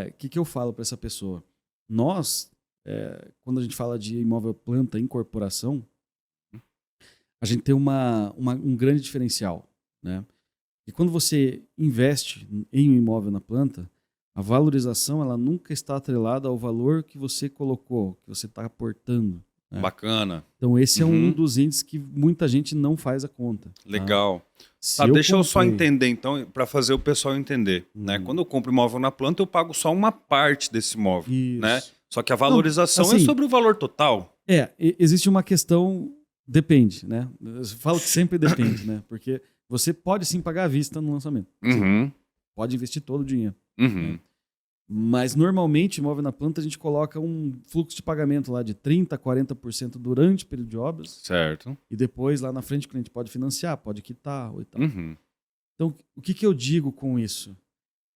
o que eu falo para essa pessoa? Nós, quando a gente fala de imóvel planta incorporação, a gente tem um grande diferencial, né? E quando você investe em um imóvel na planta, a valorização ela nunca está atrelada ao valor que você colocou, que você está aportando, né? Bacana. Então esse é um Uhum. dos índices que muita gente não faz a conta. Tá? Legal. Se Tá, eu deixa eu só comprei, entender, então, para fazer o pessoal entender, né? Uhum. Quando eu compro imóvel na planta, eu pago só uma parte desse imóvel, né? Isso. Só que a Não, valorização é assim, sobre o valor total. existe uma questão, depende, né? Eu falo que sempre depende, né? Porque você pode sim pagar à vista no lançamento. Sim, Uhum. pode investir todo o dinheiro, né? Uhum. Mas normalmente, imóvel na planta, a gente coloca um fluxo de pagamento lá de 30% a 40% durante o período de obras Certo. e depois lá na frente o cliente pode financiar, pode quitar ou e tal. Uhum. Então, o que eu digo com isso?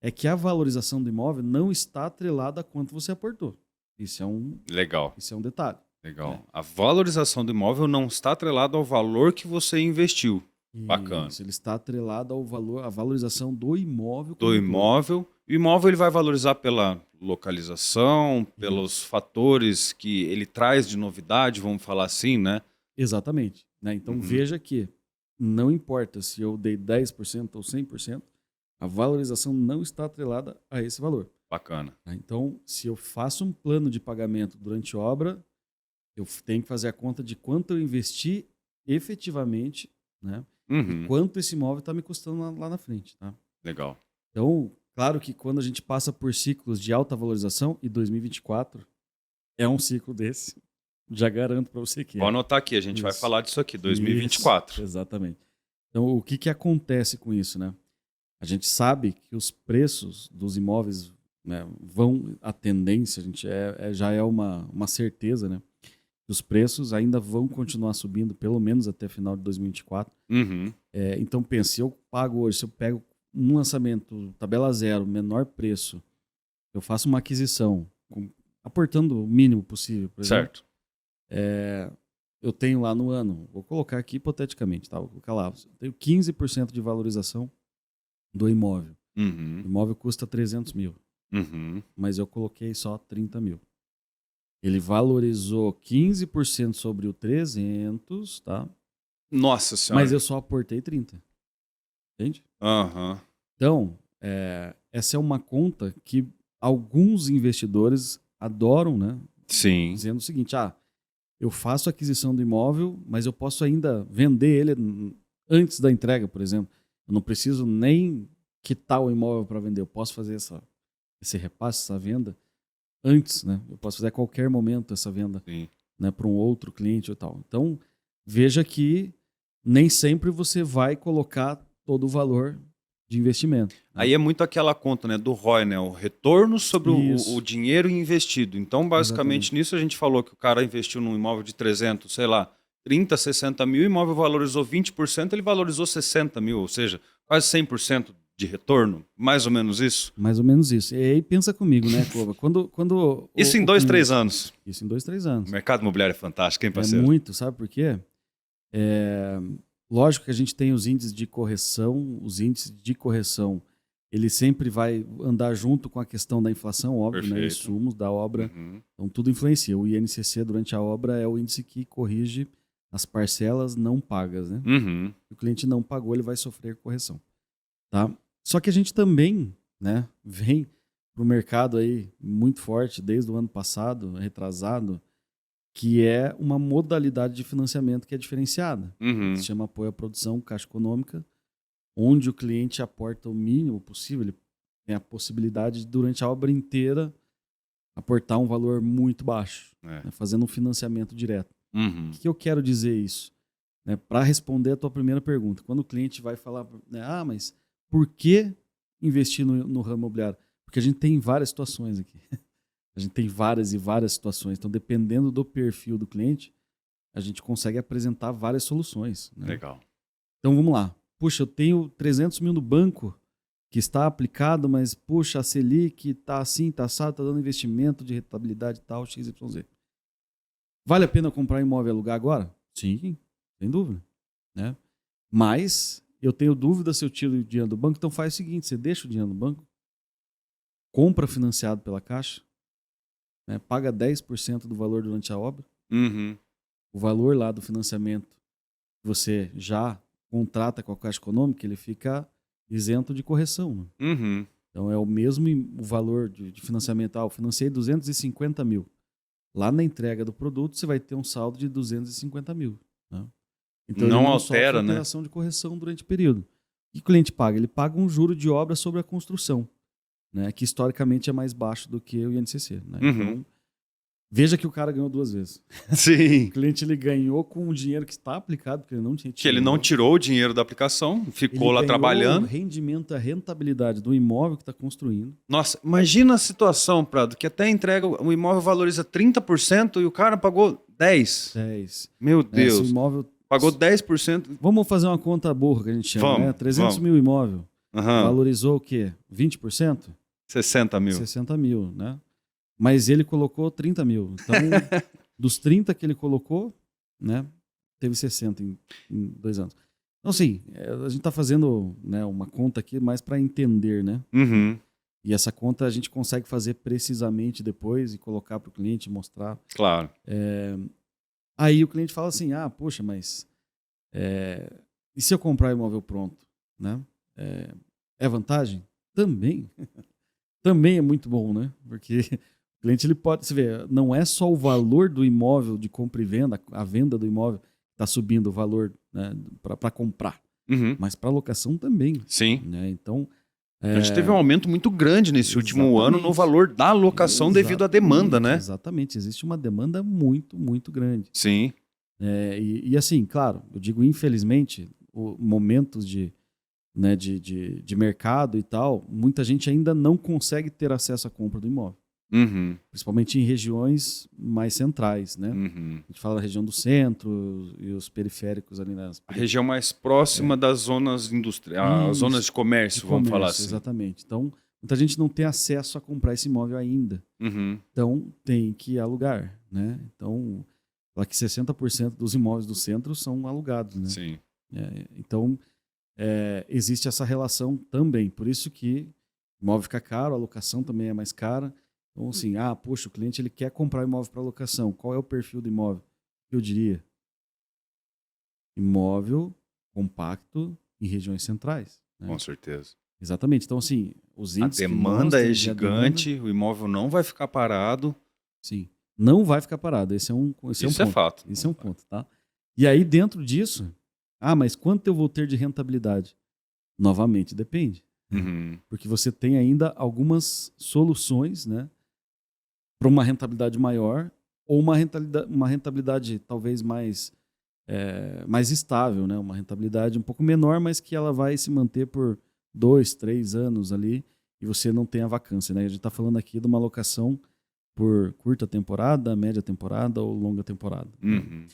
É que a valorização do imóvel não está atrelada a quanto você aportou. Isso Legal. é um detalhe. Legal. Né? A valorização do imóvel não está atrelada ao valor que você investiu. Bacana. Isso, ele está atrelado ao valor, à valorização do imóvel Do como um todo. imóvel. O imóvel ele vai valorizar pela localização, pelos Isso. fatores que ele traz de novidade, vamos falar assim, né? Exatamente. Né? Então Uhum. veja que não importa se eu dei 10% ou 100%, a valorização não está atrelada a esse valor. Bacana. Tá? Então, se eu faço um plano de pagamento durante a obra, eu tenho que fazer a conta de quanto eu investi efetivamente, né? E Uhum. quanto esse imóvel está me custando lá na frente. Tá? Legal. Então, claro que quando a gente passa por ciclos de alta valorização, e 2024 é um ciclo desse, Já garanto para você que Vou anotar aqui, a gente vai Isso. falar disso aqui, 2024. Isso, exatamente. Então, o que acontece com isso, né? A gente sabe que os preços dos imóveis, né, vão, a tendência, a gente já é uma certeza, né? Os preços ainda vão continuar subindo, pelo menos até final de 2024. Uhum. Então, pense, se eu pago hoje, se eu pego um lançamento, tabela zero, menor preço, eu faço uma aquisição, aportando o mínimo possível, por exemplo. Certo. Eu tenho lá no ano, vou colocar aqui hipoteticamente, tá? Vou colocar lá, eu tenho 15% de valorização do imóvel. Uhum. O imóvel custa 300 mil, Uhum. mas eu coloquei só 30 mil. Ele valorizou 15% sobre o 300, tá? Nossa senhora. Mas eu só aportei 30. Entende? Aham. Então, essa é uma conta que alguns investidores adoram, né? Sim. Dizendo o seguinte, eu faço a aquisição do imóvel, mas eu posso ainda vender ele antes da entrega, por exemplo. Eu não preciso nem quitar o imóvel para vender. Eu posso fazer esse repasse, essa venda antes, né? Eu posso fazer a qualquer momento essa venda, Sim. né, para um outro cliente ou tal. Então, veja que nem sempre você vai colocar todo o valor de investimento. Né? Aí é muito aquela conta, né, do ROI, né, o retorno sobre Isso. o dinheiro investido. Então, basicamente, Exatamente. nisso a gente falou que o cara investiu num imóvel de 300, sei lá, 30, 60 mil, o imóvel valorizou 20%, ele valorizou 60 mil, ou seja, quase 100% de retorno, mais ou menos isso. Mais ou menos isso. E aí pensa comigo, né, Cova? Quando Isso em 2, 3 anos. Isso em 2, 3 O anos. mercado imobiliário é fantástico, hein, É parceiro? muito, sabe por quê? Lógico que a gente tem os índices de correção, ele sempre vai andar junto com a questão da inflação, óbvio, né? Perfeito. Insumos da obra, Uhum. então tudo influencia. O INCC durante a obra é o índice que corrige as parcelas não pagas, né? Uhum. Se o cliente não pagou, ele vai sofrer correção, tá? Só que a gente também, né, vem para o mercado aí muito forte desde o ano passado, retrasado, que é uma modalidade de financiamento que é diferenciada. Uhum. Se chama apoio à produção caixa econômica, onde o cliente aporta o mínimo possível, ele tem a possibilidade de, durante a obra inteira, aportar um valor muito baixo, né, fazendo um financiamento direto. Uhum. O que eu quero dizer isso? Né, para responder a tua primeira pergunta, quando o cliente vai falar, né, mas por que investir no ramo imobiliário? Porque a gente tem várias situações aqui. A gente tem várias e várias situações. Então, dependendo do perfil do cliente, a gente consegue apresentar várias soluções. Né? Legal. Então, vamos lá. Puxa, eu tenho 300 mil no banco que está aplicado, mas, puxa, a Selic está assim, está assado, está dando investimento de rentabilidade e tal, XYZ. Vale a pena comprar imóvel e alugar agora? Sim, sem dúvida. Né? Mas eu tenho dúvida se eu tiro o dinheiro do banco, então faz o seguinte, você deixa o dinheiro no banco, compra financiado pela Caixa, né, paga 10% do valor durante a obra, Uhum. o valor lá do financiamento que você já contrata com a Caixa Econômica, ele fica isento de correção. Né? Uhum. Então é o mesmo o valor de financiamento. Eu financei 250 mil. Lá na entrega do produto, você vai ter um saldo de 250 mil. Né? Então Não ele não altera, sofre alteração de correção durante o período. O que o cliente paga? Ele paga um juro de obra sobre a construção, né? Que historicamente é mais baixo do que o INCC. Né? Uhum. Então, veja que o cara ganhou 2 vezes. Sim. O cliente ele ganhou com o dinheiro que está aplicado, porque ele não tinha Que ele não tirou o dinheiro da aplicação, ficou lá trabalhando. O rendimento, a rentabilidade do imóvel que está construindo. Nossa, imagina a situação, Prado, que até entrega, o imóvel valoriza 30% e o cara pagou 10%. 10. Meu Deus. Se o imóvel... Pagou 10%. Vamos fazer uma conta burra que a gente chama, né? 300 mil imóvel. Uhum. Valorizou o quê? 20%? 60 mil. 60 mil, né? Mas ele colocou 30 mil. Então, dos 30 que ele colocou, né? Teve 60 em 2 anos. Então, assim, a gente está fazendo, né, uma conta aqui mais para entender, né? Uhum. E essa conta a gente consegue fazer precisamente depois e colocar para o cliente, mostrar. Claro. Aí o cliente fala assim, poxa, mas e se eu comprar o imóvel pronto? Né? É vantagem? Também. Também é muito bom, né? Porque o cliente ele pode, você vê, não é só o valor do imóvel de compra e venda, a venda do imóvel está subindo o valor, né, para comprar, Uhum. mas para locação também. Sim. Né? Então, A gente teve um aumento muito grande nesse último ano no valor da locação devido à demanda, né? Exatamente, existe uma demanda muito, muito grande. Sim. E assim, claro, eu digo infelizmente, momentos de mercado e tal, muita gente ainda não consegue ter acesso à compra do imóvel. Uhum. Principalmente em regiões mais centrais, né? Uhum. A gente fala da região do centro e os periféricos ali A região mais próxima das zonas industriais, as zonas de comércio, vamos falar assim. Exatamente. Então, muita gente não tem acesso a comprar esse imóvel ainda. Uhum. Então, tem que alugar, né? Então, lá que 60% dos imóveis do centro são alugados, né? Sim. Então, existe essa relação também. Por isso que o imóvel fica caro, a locação também é mais cara. Então, assim, poxa, o cliente ele quer comprar imóvel para locação. Qual é o perfil do imóvel? Eu diria, imóvel compacto em regiões centrais. Né? Com certeza. Exatamente. Então, assim, os índices a demanda é gigante, o imóvel não vai ficar parado. Sim, não vai ficar parado. Esse é um ponto. É fato. Esse é um ponto, tá? E aí, dentro disso, mas quanto eu vou ter de rentabilidade? Novamente, depende. Uhum. Porque você tem ainda algumas soluções, né? Para uma rentabilidade maior ou uma rentabilidade talvez mais estável, né? Uma rentabilidade um pouco menor, mas que ela vai se manter por 2, 3 anos ali e você não tem a vacância, né? A gente está falando aqui de uma locação por curta temporada, média temporada ou longa temporada. Uhum.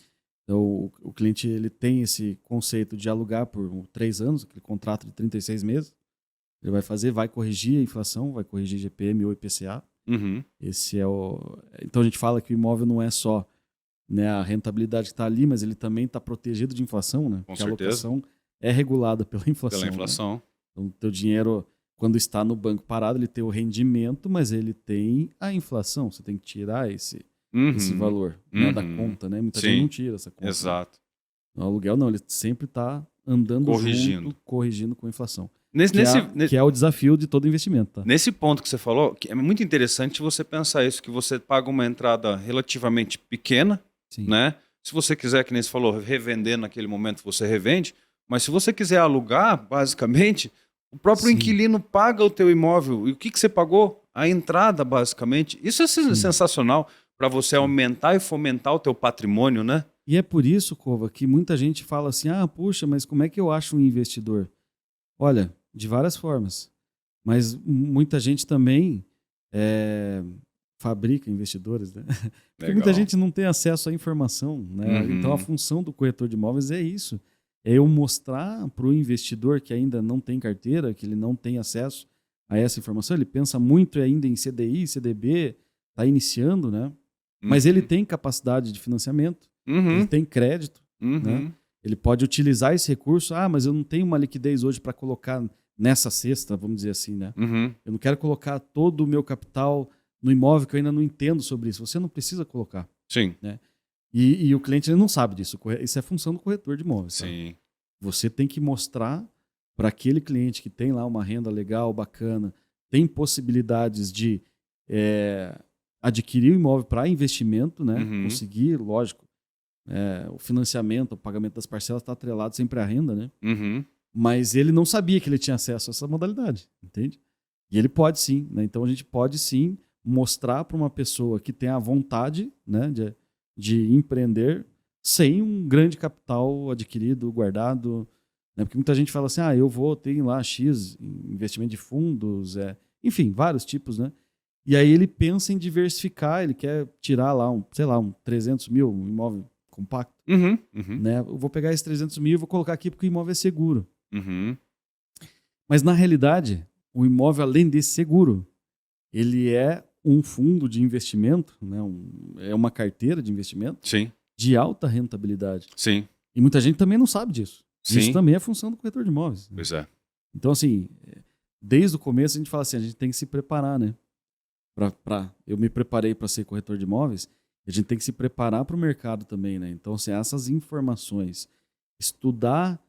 Então, o cliente ele tem esse conceito de alugar por 3 anos, aquele contrato de 36 meses. Ele vai corrigir a inflação, vai corrigir GPM ou IPCA. Uhum. Então a gente fala que o imóvel não é só, né, a rentabilidade que está ali, mas ele também está protegido de inflação, né? Porque certeza. A locação é regulada pela inflação. Pela inflação. Né? Então o teu dinheiro, quando está no banco parado, ele tem o rendimento, mas ele tem a inflação. Você tem que tirar esse valor né, da conta, né? Muita gente não tira essa conta. Exato. Né? No aluguel não, ele sempre está andando corrigindo com a inflação. Que é o desafio de todo investimento. Tá? Nesse ponto que você falou, que é muito interessante você pensar isso, que você paga uma entrada relativamente pequena, Sim. né? Se você quiser, que nem você falou, revender naquele momento, você revende, mas se você quiser alugar, basicamente, o próprio inquilino paga o teu imóvel. E o que você pagou? A entrada, basicamente. Isso é sensacional para você aumentar e fomentar o teu patrimônio, né? E é por isso, Cova, que muita gente fala assim, puxa, mas como é que eu acho um investidor? Olha, de várias formas. Mas muita gente também fabrica investidores, né? Porque muita gente não tem acesso à informação, né? Uhum. Então a função do corretor de imóveis é isso. É eu mostrar para o investidor que ainda não tem carteira, que ele não tem acesso a essa informação. Ele pensa muito ainda em CDI, CDB, está iniciando, né? Mas ele tem capacidade de financiamento, ele tem crédito, né? Ele pode utilizar esse recurso. Mas eu não tenho uma liquidez hoje para colocar nessa cesta, vamos dizer assim, né? Eu não quero colocar todo o meu capital no imóvel que eu ainda não entendo sobre isso. Você não precisa colocar. Sim. Né? E o cliente ele não sabe disso. Isso é função do corretor de imóveis. Sim. Tá? Você tem que mostrar para aquele cliente que tem lá uma renda legal, bacana, tem possibilidades de adquirir o imóvel para investimento, né? Conseguir, lógico, o financiamento, o pagamento das parcelas está atrelado sempre à renda, né? Mas ele não sabia que ele tinha acesso a essa modalidade, entende? E ele pode sim, né? Então a gente pode sim mostrar para uma pessoa que tem a vontade, né, de empreender sem um grande capital adquirido, guardado, né? Porque muita gente fala assim, eu vou ter lá X investimento de fundos, enfim, vários tipos, né? E aí ele pensa em diversificar, ele quer tirar lá um 300 mil, um imóvel compacto, né? Eu vou pegar esses 300 mil e vou colocar aqui porque o imóvel é seguro. Mas na realidade, o imóvel, além de seguro, ele é um fundo de investimento, né? É uma carteira de investimento de alta rentabilidade. Sim. E muita gente também não sabe disso. Sim. Isso também é função do corretor de imóveis. Né? Pois é. Então, assim, desde o começo a gente fala assim, a gente tem que se preparar, né? Eu me preparei para ser corretor de imóveis, a gente tem que se preparar para o mercado também, né? Então, assim, essas informações, estudar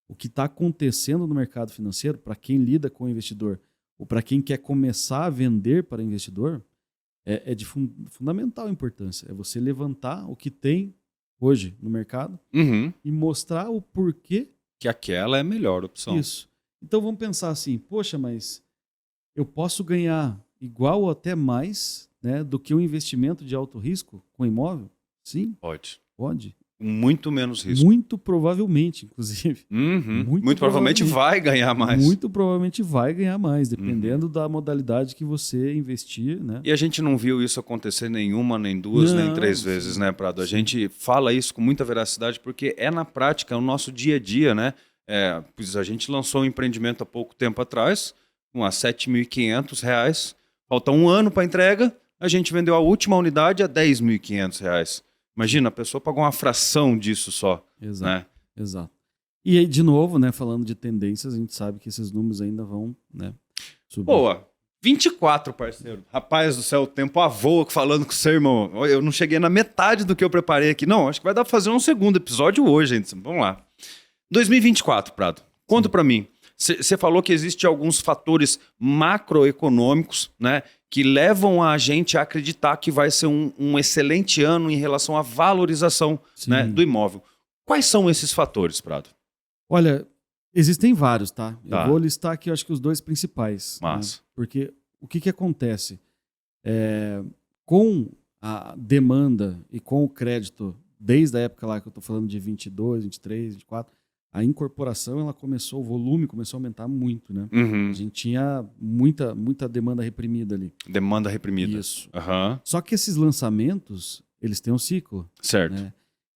o que está acontecendo no mercado financeiro para quem lida com o investidor ou para quem quer começar a vender para investidor, é de fundamental importância. É você levantar o que tem hoje no mercado e mostrar o porquê que aquela é a melhor opção. Isso. Então vamos pensar assim, poxa, mas eu posso ganhar igual ou até mais, né, do que um investimento de alto risco com imóvel? Sim, Pode. pode. Muito menos risco. Muito provavelmente, inclusive. Muito provavelmente vai ganhar mais. Muito provavelmente vai ganhar mais, dependendo da modalidade que você investir, né? E a gente não viu isso acontecer nenhuma, nem duas, nem três vezes, né, Prado? A gente fala isso com muita veracidade porque é na prática, é o nosso dia a dia, né? Pois a gente lançou um empreendimento há pouco tempo atrás, com a R$ 7.500. Falta um ano para entrega, a gente vendeu a última unidade a R$ 10.500. Imagina, a pessoa pagou uma fração disso só. Exato, né? exato. E aí, de novo, né, falando de tendências, a gente sabe que esses números ainda vão, né, subir. Boa. 24, parceiro. Rapaz do céu, o tempo voa falando com o seu irmão. Eu não cheguei na metade do que eu preparei aqui. Não, acho que vai dar pra fazer um segundo episódio hoje, gente. Vamos lá. 2024, Prado. Conta pra mim. Você falou que existem alguns fatores macroeconômicos, né, que levam a gente a acreditar que vai ser um excelente ano em relação à valorização, né, do imóvel. Quais são esses fatores, Prado? Olha, existem vários, tá? Tá. Eu vou listar aqui, eu acho que os dois principais. Massa. Né? Porque o que acontece? Com a demanda e com o crédito, desde a época lá que eu estou falando de 22, 23, 24, a incorporação, ela começou, o volume começou a aumentar muito, né? A gente tinha muita demanda reprimida ali. Demanda reprimida. Isso. Uhum. Só que esses lançamentos, eles têm um ciclo. Certo. Né?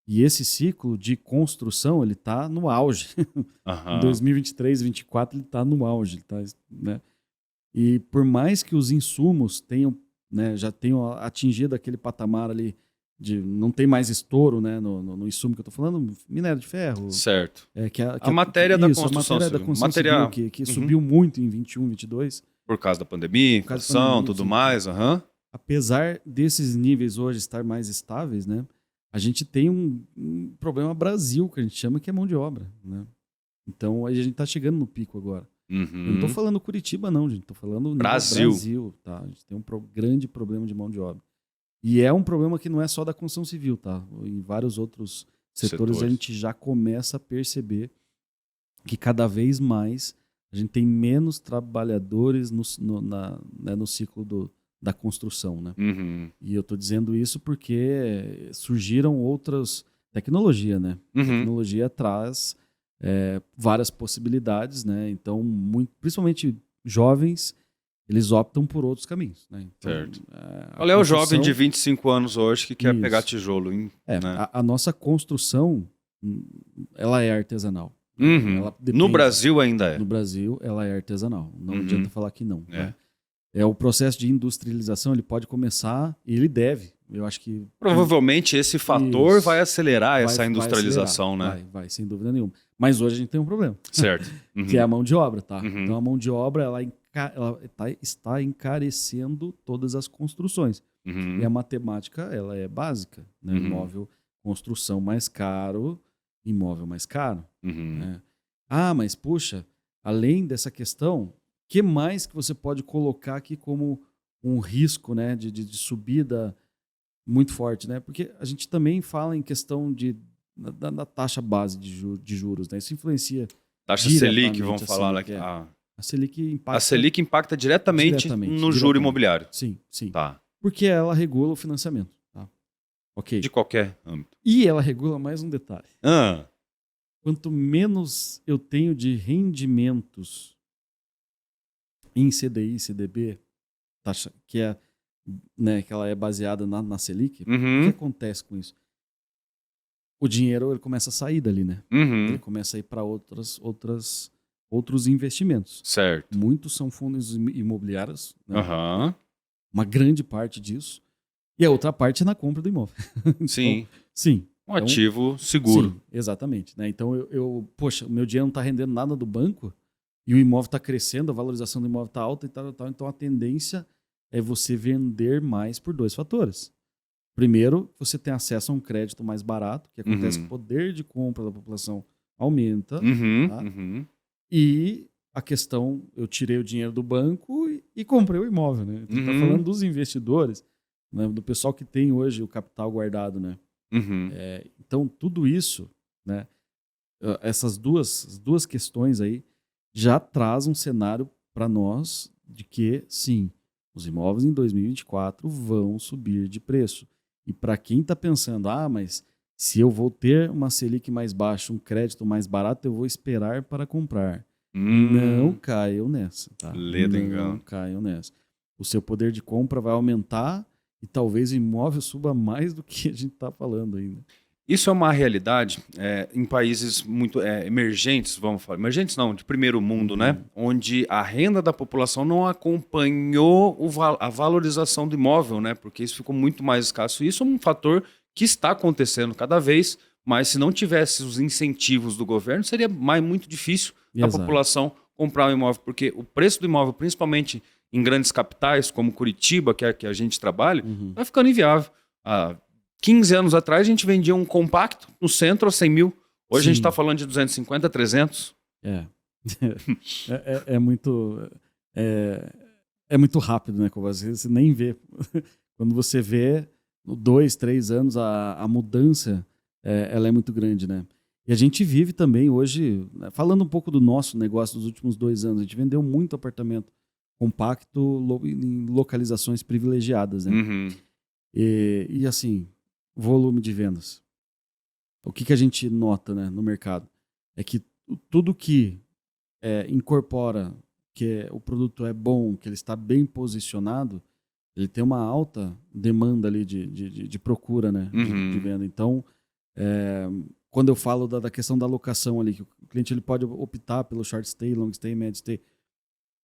E esse ciclo de construção, ele está no auge. Em 2023, 2024, ele está no auge. Né? E por mais que os insumos tenham, né, já tenham atingido aquele patamar ali, de não tem mais estouro, né, no insumo que eu estou falando, minério de ferro. Certo. A matéria da construção civil. A matéria da construção civil, que subiu muito em 21, 22. Por causa da pandemia, inflação, tudo mais. Apesar desses níveis hoje estar mais estáveis, né, a gente tem um problema Brasil, que a gente chama que é mão de obra. Né? Então, a gente está chegando no pico agora. Eu não estou falando Curitiba, não, gente. Estou falando Brasil. Tá? A gente tem um grande problema de mão de obra. E é um problema que não é só da construção civil, tá? Em vários outros setores a gente já começa a perceber que cada vez mais a gente tem menos trabalhadores no ciclo da construção, né? E eu estou dizendo isso porque surgiram outras tecnologias, né? Tecnologia traz várias possibilidades, né? Então, principalmente jovens, eles optam por outros caminhos. Né? Então, certo. Qual é o jovem de 25 anos hoje que quer pegar tijolo? Né? A nossa construção, ela é artesanal. No Brasil ainda é. No Brasil, ela é artesanal. Não adianta falar que não. Né? O processo de industrialização, ele pode começar e ele deve. Eu acho que... Provavelmente esse fator vai acelerar essa industrialização, né? Vai, sem dúvida nenhuma. Mas hoje a gente tem um problema. Certo. Que é a mão de obra, tá? Então a mão de obra, ela está encarecendo todas as construções. E a matemática, ela é básica. Né? Imóvel, construção mais caro, imóvel mais caro. Né? Mas puxa, além dessa questão, o que mais que você pode colocar aqui como um risco, né, de subida muito forte? Né? Porque a gente também fala em questão da taxa base de juros. Né? Isso influencia taxa Selic, vamos falar lá. A Selic impacta diretamente no juro imobiliário. Sim. Tá. Porque ela regula o financiamento. Tá? Ok. De qualquer âmbito. E ela regula mais um detalhe. Quanto menos eu tenho de rendimentos em CDI, CDB, taxa, que ela é baseada na Selic, o que acontece com isso? O dinheiro ele começa a sair dali, né? Ele começa a ir para outros investimentos. Certo. Muitos são fundos imobiliários, né? Uma grande parte disso. E a outra parte é na compra do imóvel. Sim. Sim. Um ativo seguro. Sim, exatamente. Né? Então, poxa, o meu dinheiro não está rendendo nada do banco e o imóvel está crescendo, a valorização do imóvel está alta e tal. Então, a tendência é você vender mais por dois fatores. Primeiro, você tem acesso a um crédito mais barato, que acontece que o poder de compra da população aumenta. Tá? E a questão, eu tirei o dinheiro do banco e comprei o imóvel. Né? Então, tá falando dos investidores, né? Do pessoal que tem hoje o capital guardado. Né? Então, tudo isso, né? Essas duas questões aí, já traz um cenário para nós de que, sim, os imóveis em 2024 vão subir de preço. E para quem está pensando, mas se eu vou ter uma Selic mais baixa, um crédito mais barato, eu vou esperar para comprar. Não caiam nessa, tá? Não caiam nessa. O seu poder de compra vai aumentar e talvez o imóvel suba mais do que a gente está falando ainda. Isso é uma realidade em países muito emergentes, vamos falar. Emergentes não, de primeiro mundo, né? Onde a renda da população não acompanhou a valorização do imóvel, né? Porque isso ficou muito mais escasso. Isso é um fator que está acontecendo cada vez, mas se não tivesse os incentivos do governo, seria muito difícil a população comprar um imóvel. Porque o preço do imóvel, principalmente em grandes capitais, como Curitiba, que é que a gente trabalha, vai ficando inviável. 15 anos atrás, a gente vendia um compacto no centro a 100 mil. Hoje a gente está falando de 250, 300. É muito rápido, né? Você nem vê. Quando você vê, 2, 3 anos, a mudança ela é muito grande, né? E a gente vive também hoje, falando um pouco do nosso negócio dos últimos 2 anos, a gente vendeu muito apartamento compacto em localizações privilegiadas, né? E assim, volume de vendas. O que a gente nota, né, no mercado é que tudo que incorpora que o produto é bom, que ele está bem posicionado, ele tem uma alta demanda ali de procura, né, de venda. Então, quando eu falo da questão da locação ali, que o cliente ele pode optar pelo short stay, long stay, médio stay.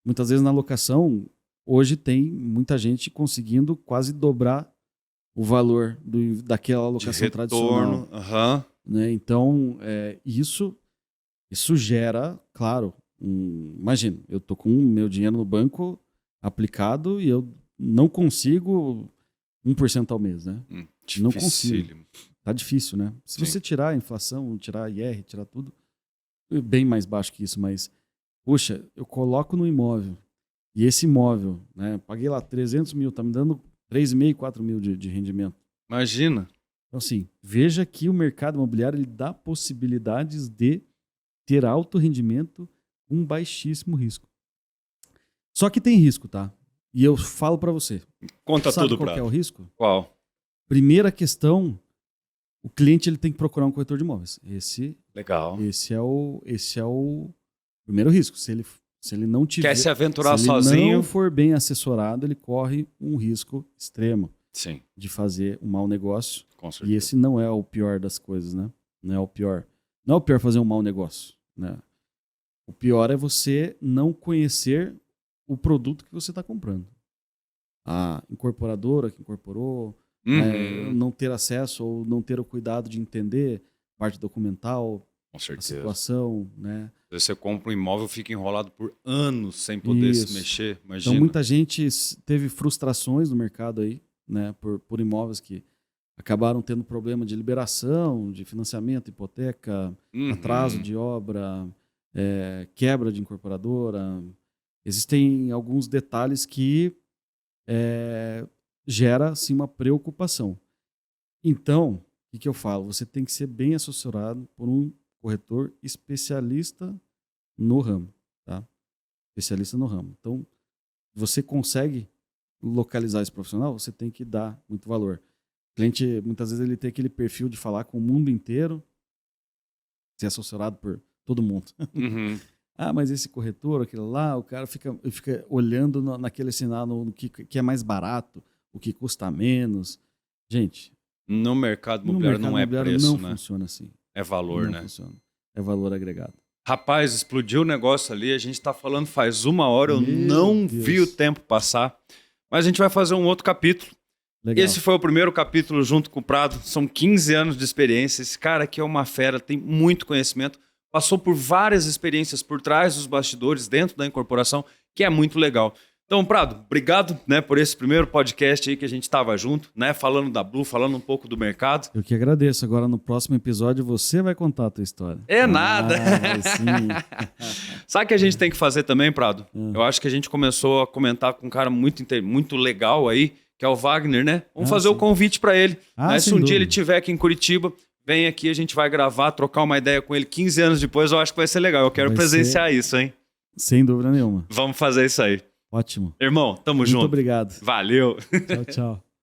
Muitas vezes na locação, hoje tem muita gente conseguindo quase dobrar o valor daquela alocação tradicional. Né? Então, isso gera, claro, imagina, eu tô com o meu dinheiro no banco aplicado e eu não consigo 1% ao mês, né? Não consigo. Tá difícil, né? Se você tirar a inflação, tirar a IR, tirar tudo, é bem mais baixo que isso, mas, puxa, eu coloco no imóvel e esse imóvel, né? Paguei lá 300 mil, tá me dando 3,5, 4 mil de rendimento. Imagina. Então, assim, veja que o mercado imobiliário ele dá possibilidades de ter alto rendimento com baixíssimo risco. Só que tem risco, tá? E eu falo para você. Conta sabe tudo, qual que é o risco? Qual? Primeira questão, o cliente ele tem que procurar um corretor de imóveis. Legal. Esse é o primeiro risco. Se ele não tiver, quer se aventurar se sozinho, ele não for bem assessorado, ele corre um risco extremo de fazer um mau negócio. Com certeza. E esse não é o pior das coisas, né? Não é o pior. Não é o pior fazer um mau negócio, né? O pior é você não conhecer o produto que você está comprando. A incorporadora que incorporou, não ter acesso ou não ter o cuidado de entender parte documental, com certeza, a situação, né? Você compra um imóvel, fica enrolado por anos sem poder se mexer, imagina. Então muita gente teve frustrações no mercado aí, né? Por imóveis que acabaram tendo problema de liberação, de financiamento, hipoteca, atraso de obra, quebra de incorporadora. Existem alguns detalhes que gera assim, uma preocupação. Então, o que eu falo? Você tem que ser bem assessorado por um corretor especialista no ramo, tá? Especialista no ramo. Então, você consegue localizar esse profissional, você tem que dar muito valor. O cliente, muitas vezes, ele tem aquele perfil de falar com o mundo inteiro, ser assessorado por todo mundo. Mas esse corretor, aquele lá, o cara fica olhando naquele sinal, no que é mais barato, o que custa menos. Gente, no mercado imobiliário não é preço, não funciona assim. É valor, não funciona. É valor agregado. Rapaz, explodiu o negócio ali, a gente está falando faz 1 hora, eu não vi o tempo passar, mas a gente vai fazer um outro capítulo. Legal. Esse foi o primeiro capítulo junto com o Prado, são 15 anos de experiência, esse cara aqui é uma fera, tem muito conhecimento, passou por várias experiências por trás dos bastidores, dentro da incorporação, que é muito legal. Então, Prado, obrigado, né, por esse primeiro podcast aí que a gente estava junto, né, falando da Blue, falando um pouco do mercado. Eu que agradeço. Agora, no próximo episódio, você vai contar a tua história. Nada! Sim. Sabe o que a gente tem que fazer também, Prado? Eu acho que a gente começou a comentar com um cara muito legal aí, que é o Wagner, né? Vamos fazer o convite para ele. Né? Se dia ele estiver aqui em Curitiba, vem aqui, a gente vai gravar, trocar uma ideia com ele 15 anos depois, eu acho que vai ser legal. Eu quero presenciar isso, hein? Sem dúvida nenhuma. Vamos fazer isso aí. Ótimo. Irmão, tamo Muito junto. obrigado. Valeu. Tchau, tchau.